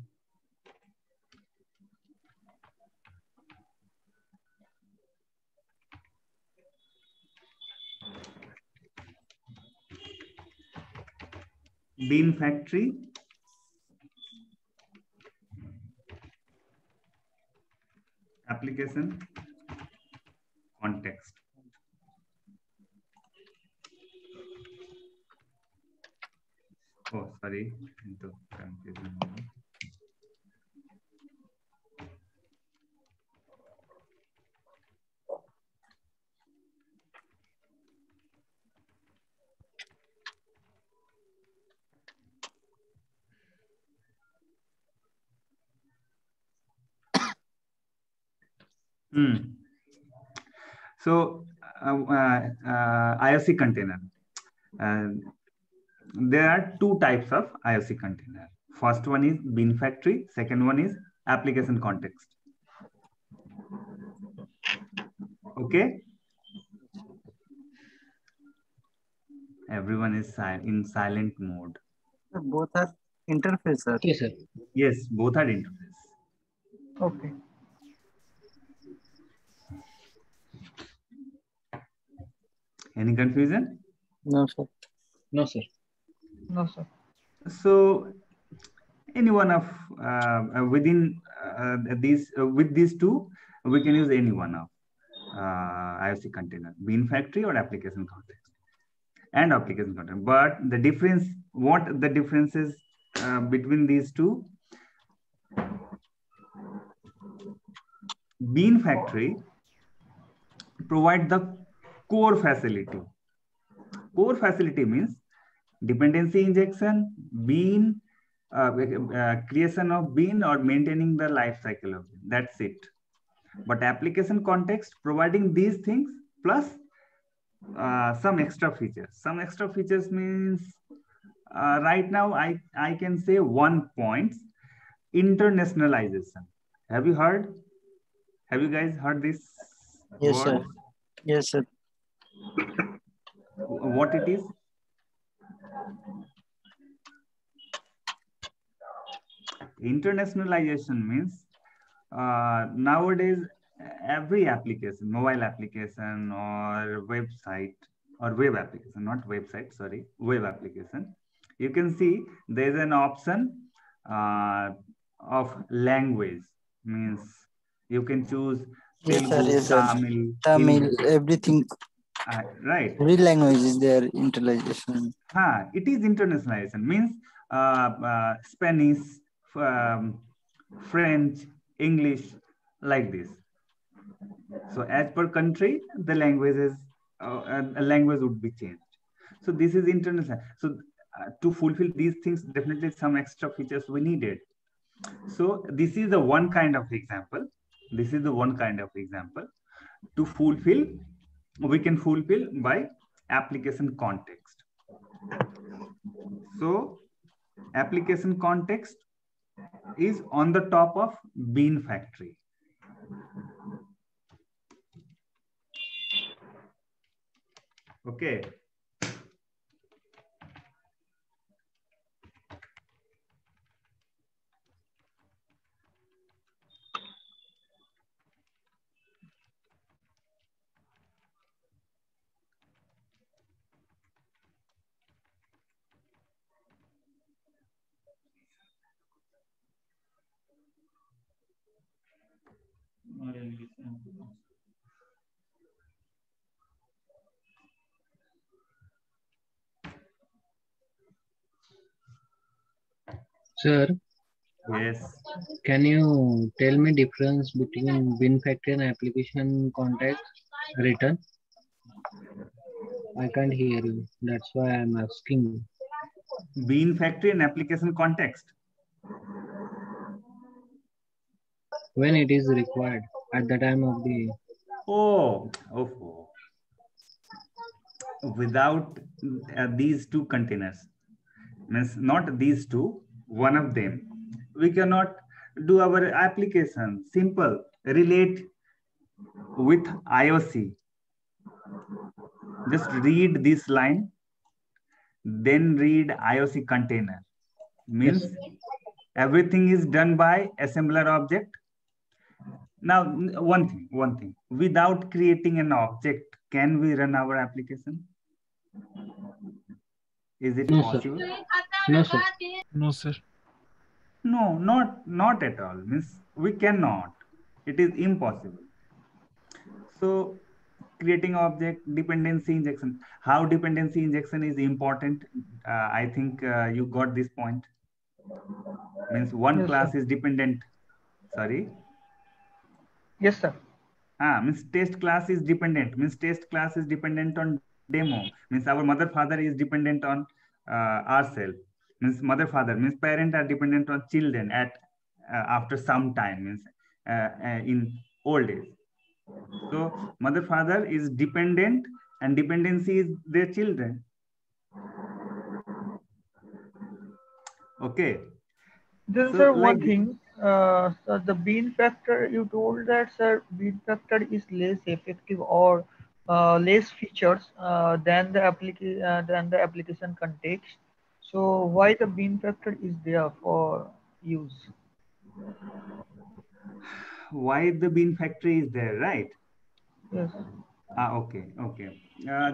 Bean factory. Application context. Oh, sorry. Into confusion. So IOC container. There are two types of IOC container. First one is bean factory. Second one is application context. Okay. Everyone is in silent mode. Both are interface, sir. Okay, sir. Yes, both are interface. Okay. Any confusion? No, sir. No, sir. No, sir. So, any one of within with these two, we can use any one of IOC container, bean factory or application context, and application context. But the difference, what the difference is between these two? Bean factory provide the core facility. Core facility means dependency injection, bean, creation of bean, or maintaining the life cycle of bean. That's it. But application context providing these things plus some extra features. Some extra features means right now I can say 1 point, internationalization. Have you heard? Have you guys heard this? Yes, word? sir. Yes, sir. What it is? Internationalization means nowadays every application, mobile application or website or web application, not website, sorry, web application, you can see there's an option of language, means you can choose Yes, sir. Telugu, Yes, sir. Tamil, Hindi. Everything. Right. Every language is there. Internationalization. It is internationalization, means Spanish, French, English, like this. So as per country, the languages, language would be changed. So this is international. So to fulfill these things, definitely some extra features we needed. So this is the one kind of example. This is the one kind of example. To fulfill, we can fulfill by application context. So application context is on the top of bean factory. Okay. Sir, yes. Can you tell me difference between bean factory and application context written? I can't hear you. That's why I'm asking you. Bean factory and application context. When it is required at the time of the. Oh. Without these two containers, Means not these two, one of them. We cannot do our application simple, relate with IOC. Just read this line, then read IOC container. Means everything is done by assembler object. Now, one thing, without creating an object, can we run our application? Is it possible? No, sir. No, sir. No, not at all. Means we cannot. It is impossible. So creating object, dependency injection. How dependency injection is important? I think you got this point. Means one Yes, class sir. is dependent. Sorry. Yes, sir. Means test class is dependent. Means test class is dependent on demo. Means our mother father is dependent on ourselves. Means mother father means parent are dependent on children at after some time. Means in old age. So mother father is dependent and dependency is their children. Okay. This is So, sir, like one thing. So the bean factor, you told that sir, bean factor is less effective or less features than the application context. So why the bean factor is there for use? why the bean factory is there, right? Yes. Okay.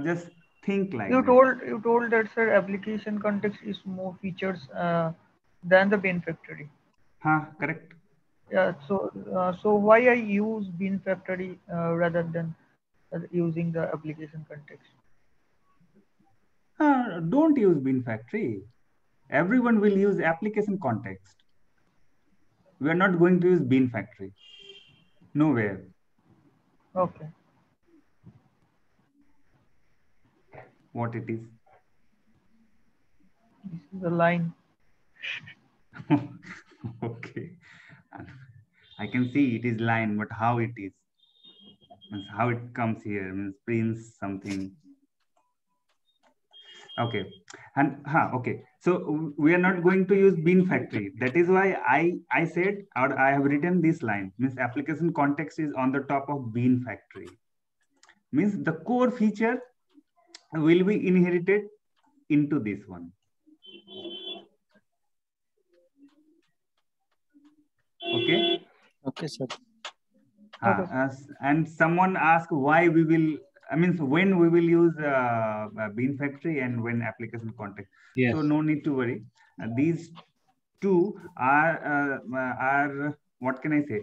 Just think like You this. told that sir, application context is more features than the bean factory. Correct. Yeah. So why I use bean factory rather than using the application context? Don't use bean factory. Everyone will use application context. We are not going to use bean factory. Nowhere. Okay. What it is? This is the line. Okay. I can see it is line, but how it is? Means how it comes here means prints something. Okay. And okay. So we are not going to use bean factory. That is why I said, or I have written this line, means application context is on the top of bean factory. Means the core feature will be inherited into this one. Okay. Okay, sir. And someone asked why we will, I mean, when we will use bean factory and when application context. Yes. So no need to worry. These two are what can I say?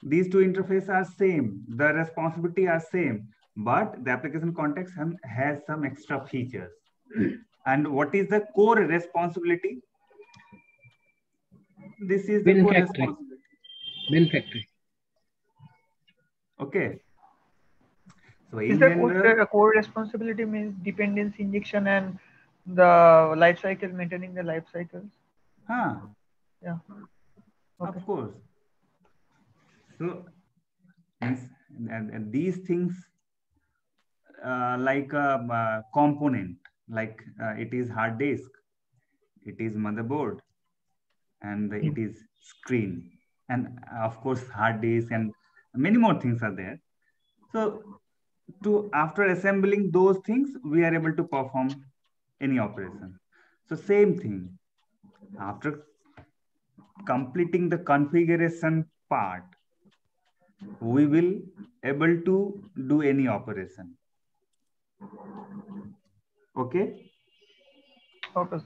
These two interfaces are same. The responsibility are same, but the application context has some extra features. And what is the core responsibility? This is the Bean core factory. responsibility. Bean factory. Okay. So Is in the general, core responsibility means dependency injection and the life cycle, maintaining the life cycles? Yeah. Okay. Of course. So, and these things like a component, like it is hard disk, it is motherboard, and it is screen, and of course hard disk, and many more things are there. So, after assembling those things, we are able to perform any operation. So same thing. After completing the configuration part, we will able to do any operation. Okay. Okay.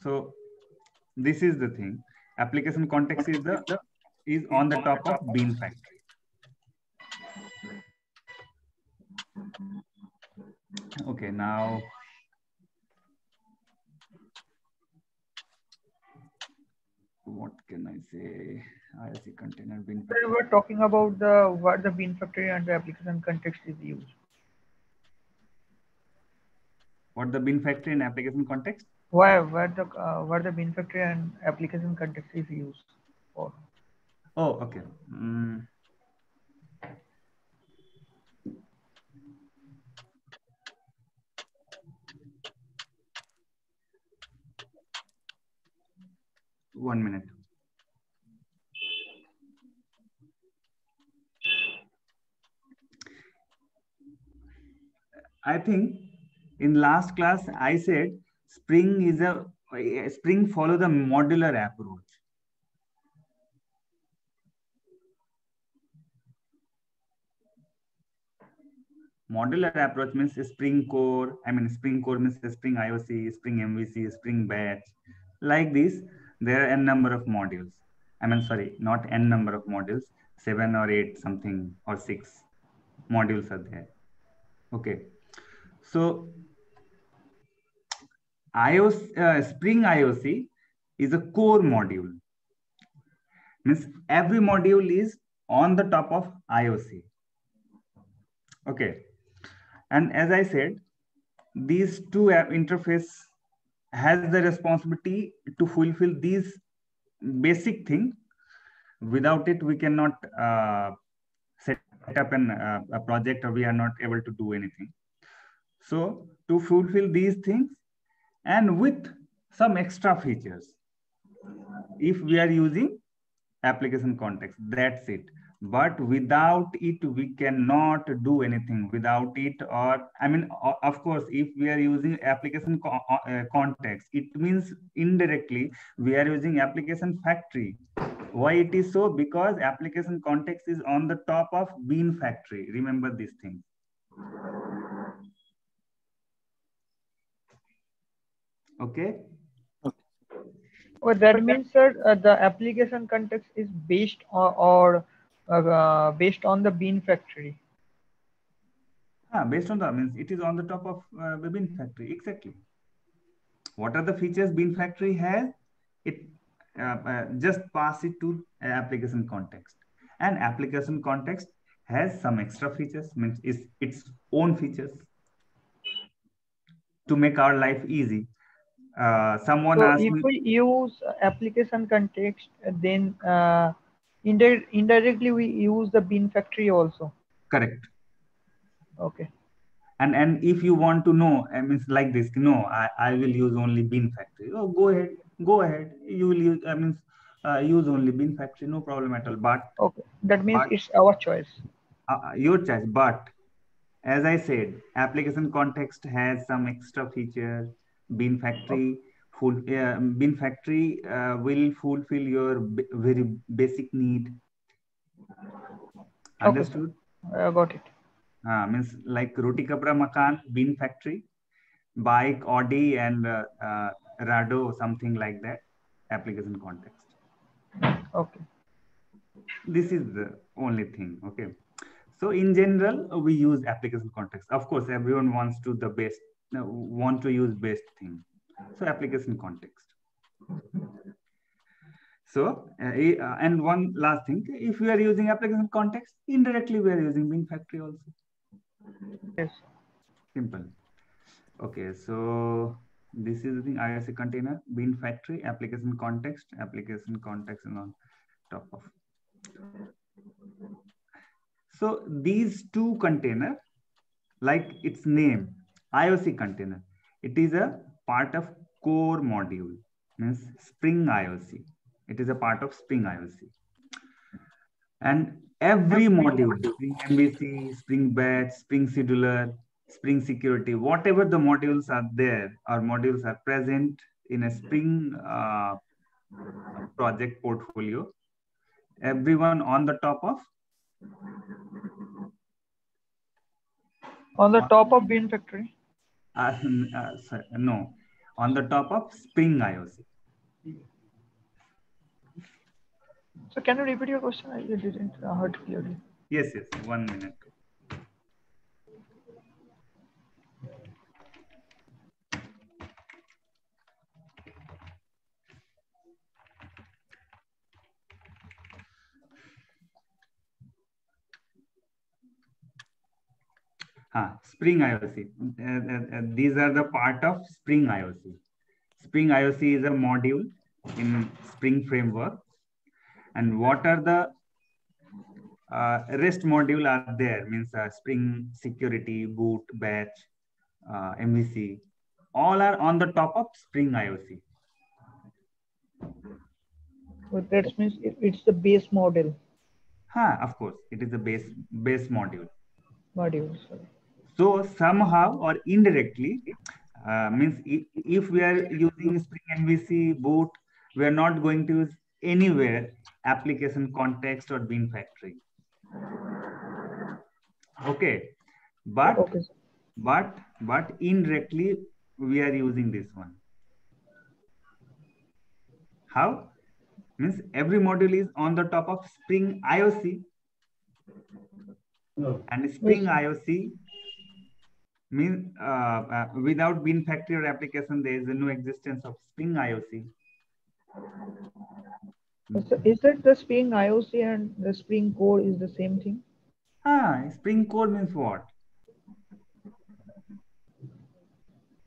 So this is the thing. Application context is on the top of bean factory. Okay, now what can I say? IOC container bean factory. We were talking about what the bean factory and the application context is used. What the bean factory and application context? Where the bean factory and application context is used for? Oh, okay. 1 minute. I think in last class I said Spring follow the modular approach. Modular approach means Spring Core. Spring Core means Spring IOC, Spring MVC, Spring Batch. Like this, there are n number of modules. Sorry, not n number of modules, 7 or 8 something or 6 modules are there. Okay. So Spring IOC is a core module. Means every module is on the top of IOC. Okay. And as I said, these two app interface has the responsibility to fulfill these basic thing. Without it, we cannot set up a project, or we are not able to do anything. So to fulfill these things, and with some extra features, if we are using application context, that's it. But without it, we cannot do anything without it. Or of course, if we are using application context, it means indirectly we are using application factory. Why it is so? Because application context is on the top of bean factory. Remember this thing. Okay. Well, that means, sir, the application context is based on based on the bean factory. Based on the means it is on the top of the bean factory. Exactly. What are the features bean factory has? It just pass it to application context, and application context has some extra features. Means its own features to make our life easy. Someone so asked if me, we use application context, then indirectly we use the bean factory also. Correct. Okay. And if you want to know, like this, no, I will use only bean factory. Oh, go ahead. You will use use only bean factory, no problem at all. But okay, that means it's our choice. Your choice. But as I said, application context has some extra feature. Bean factory will fulfill your very basic need. Understood? Okay, I got it. Means like Roti Kapra Makan, bean factory, bike, Audi, and Rado, something like that. Application context. Okay. This is the only thing. Okay. So in general, we use application context. Of course, everyone wants to want to use best thing. So application context. So and one last thing, if we are using application context, indirectly we are using bean factory also. Yes. Simple. Okay, so this is the IOC container, bean factory, application context and on top of. So these two container, like its name, IOC container, it is a part of core module, means Spring IOC. It is a part of Spring IOC. And every module, Spring MVC, Spring Batch, Spring Scheduler, Spring Security, whatever the modules are there, or modules are present in a Spring project portfolio, everyone on the top of? On the top of bean factory? Sorry, no, on the top of Spring IOC. So can you repeat your question? I didn't heard clearly. Yes, 1 minute. Spring IOC. These are the part of Spring IOC. Spring IOC is a module in Spring framework. And what are the rest module are there? Means Spring Security, Boot, Batch, MVC. All are on the top of Spring IOC. But that means it's the base model. Of course, it is the base module. Module, sorry. So somehow or indirectly, means if we are using Spring MVC boot, we are not going to use anywhere application context or bin factory. Okay, but indirectly we are using this one. How? Means every module is on the top of Spring IOC, and Spring IOC means without bin factory or application, there is no existence of Spring IOC. So is it the Spring IOC and the Spring Core is the same thing? Spring Core means what?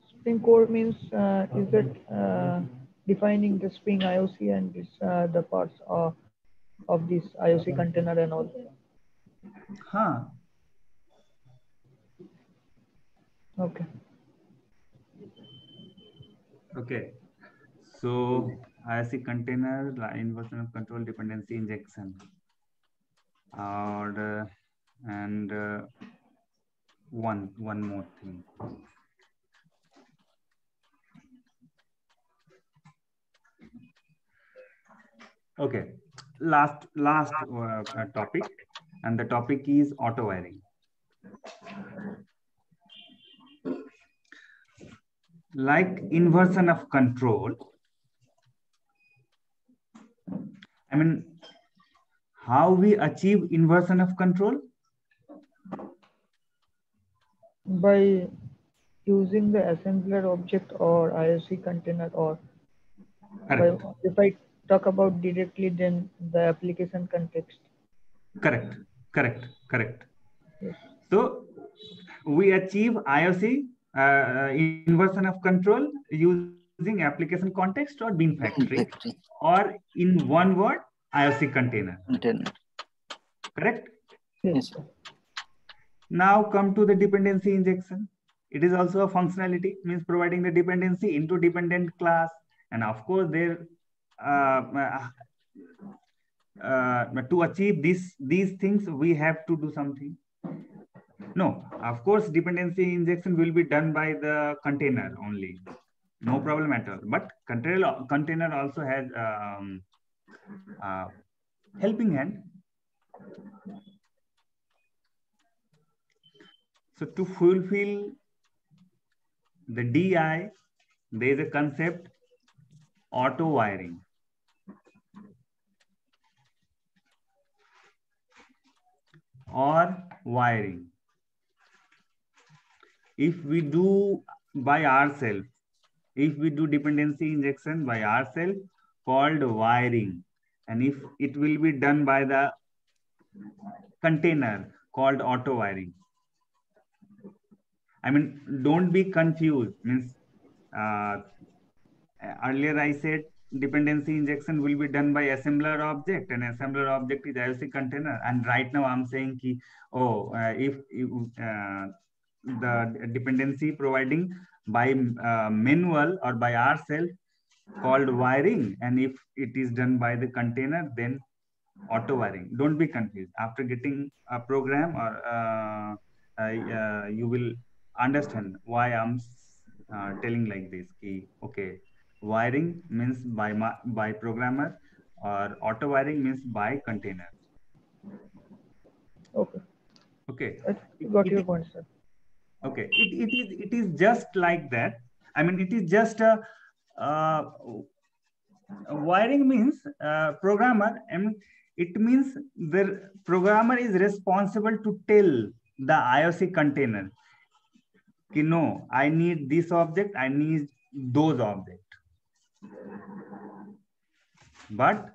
Spring Core means is it defining the Spring IOC and this, the parts of this IOC container and all? Okay. Okay. So IOC container, inversion of control dependency injection, and one more thing. Okay, last topic, and the topic is auto wiring. Like inversion of control, I mean, how we achieve inversion of control? By using the assembler object or IOC container, or by, if I talk about directly, then the application context. Correct. Yes. So we achieve IOC inversion of control using application context or bin factory, or in one word, IOC container. Correct? Yes. Now come to the dependency injection. It is also a functionality, means providing the dependency into dependent class. And of course, there to achieve these things, we have to do something. No, of course, dependency injection will be done by the container only. No problem at all. But container also has helping hand. So to fulfill the DI, there is a concept auto wiring. Or wiring. If we do by ourselves, if we do dependency injection by ourselves, called wiring, and if it will be done by the container, called auto wiring. I mean, don't be confused. Means earlier I said dependency injection will be done by assembler object, and assembler object is IOC container. And right now I'm saying ki, if the dependency providing by manual or by ourselves, called wiring, and if it is done by the container, then auto wiring. Don't be confused. After getting a program, or you will understand why I'm telling like this. Ki, okay, wiring means by programmer, or auto wiring means by container. Okay. I got your point, sir. Okay, it is just like that. I mean, it is just a wiring means programmer, and it means the programmer is responsible to tell the IOC container, you know, I need this object, I need those objects. But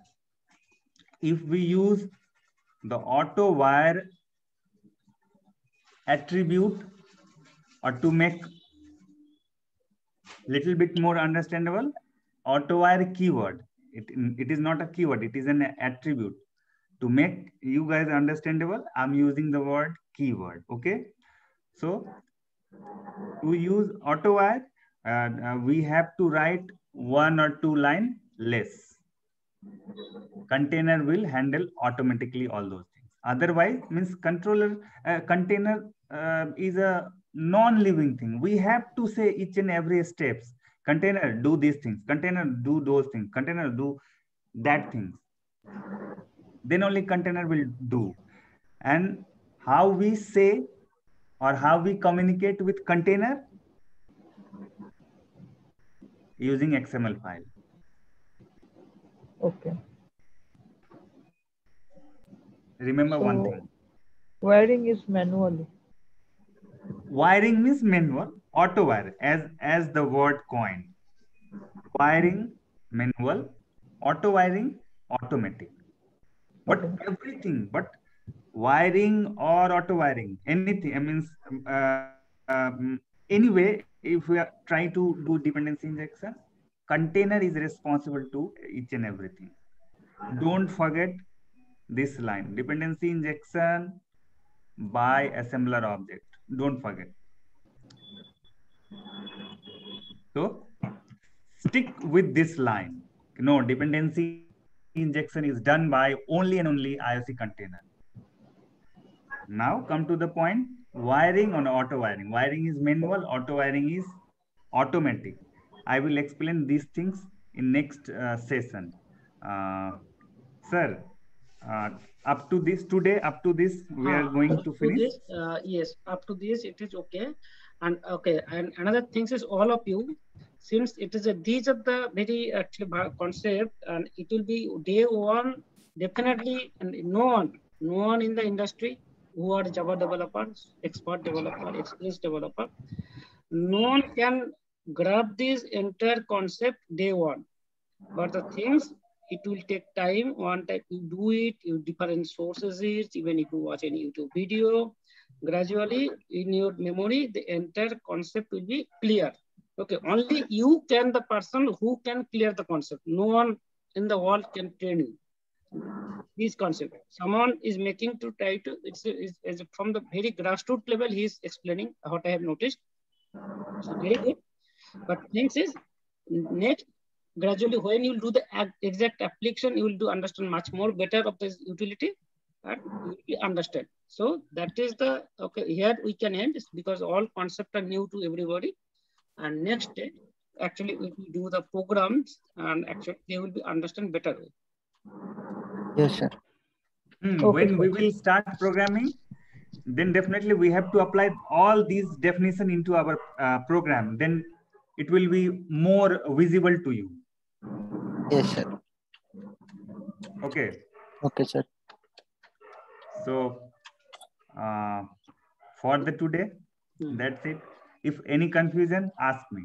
if we use the auto wire attribute, or to make little bit more understandable, auto wire keyword, it is not a keyword, it is an attribute. To make you guys understandable, I'm using the word keyword. Okay, so to use auto wire, we have to write 1 or 2 lines less. Container will handle automatically all those things. Otherwise, means controller container is a non-living thing. We have to say each and every steps. Container do these things. Container do those things. Container do that things. Then only container will do. And how we say or how we communicate with container using XML file. Okay. Remember one thing. Wiring is manually. Wiring means manual, auto wire, as the word coined. Wiring, manual, auto wiring, automatic. But everything, but wiring or auto wiring, anything, I mean, anyway, if we are trying to do dependency injection, container is responsible to each and everything. Don't forget this line, dependency injection by assembler object. Don't forget. So stick with this line. No, dependency injection is done by only and only IOC container. Now come to the point, wiring on auto wiring. Wiring is manual, auto wiring is automatic. I will explain these things in next session. Sir, up to this today, up to this, we are going to finish. This, yes, up to this, it is okay. And okay, and another thing is all of you, since it is these are the very actually concept, and it will be day one, definitely, and no one in the industry who are Java developers, expert developer, experienced developer, no one can grab this entire concept day one. But the things, it will take time. One time you do it, you different sources it, even if you watch any YouTube video, gradually in your memory, the entire concept will be clear. Okay, only you can the person who can clear the concept. No one in the world can train you. This concept, someone is making to try to, it's from the very grassroots level, he is explaining what I have noticed. So very good. But things is, next, gradually when you will do the exact application, you will do understand much more better of this utility, and you will understand. So that is the, okay, here we can end because all concepts are new to everybody. And next day, actually we will do the programs and actually they will be understand better. Yes, sir. When we will start programming, then definitely we have to apply all these definition into our program. Then it will be more visible to you. Yes, sir. Okay. Okay, sir. So for the today, that's it. If any confusion, ask me.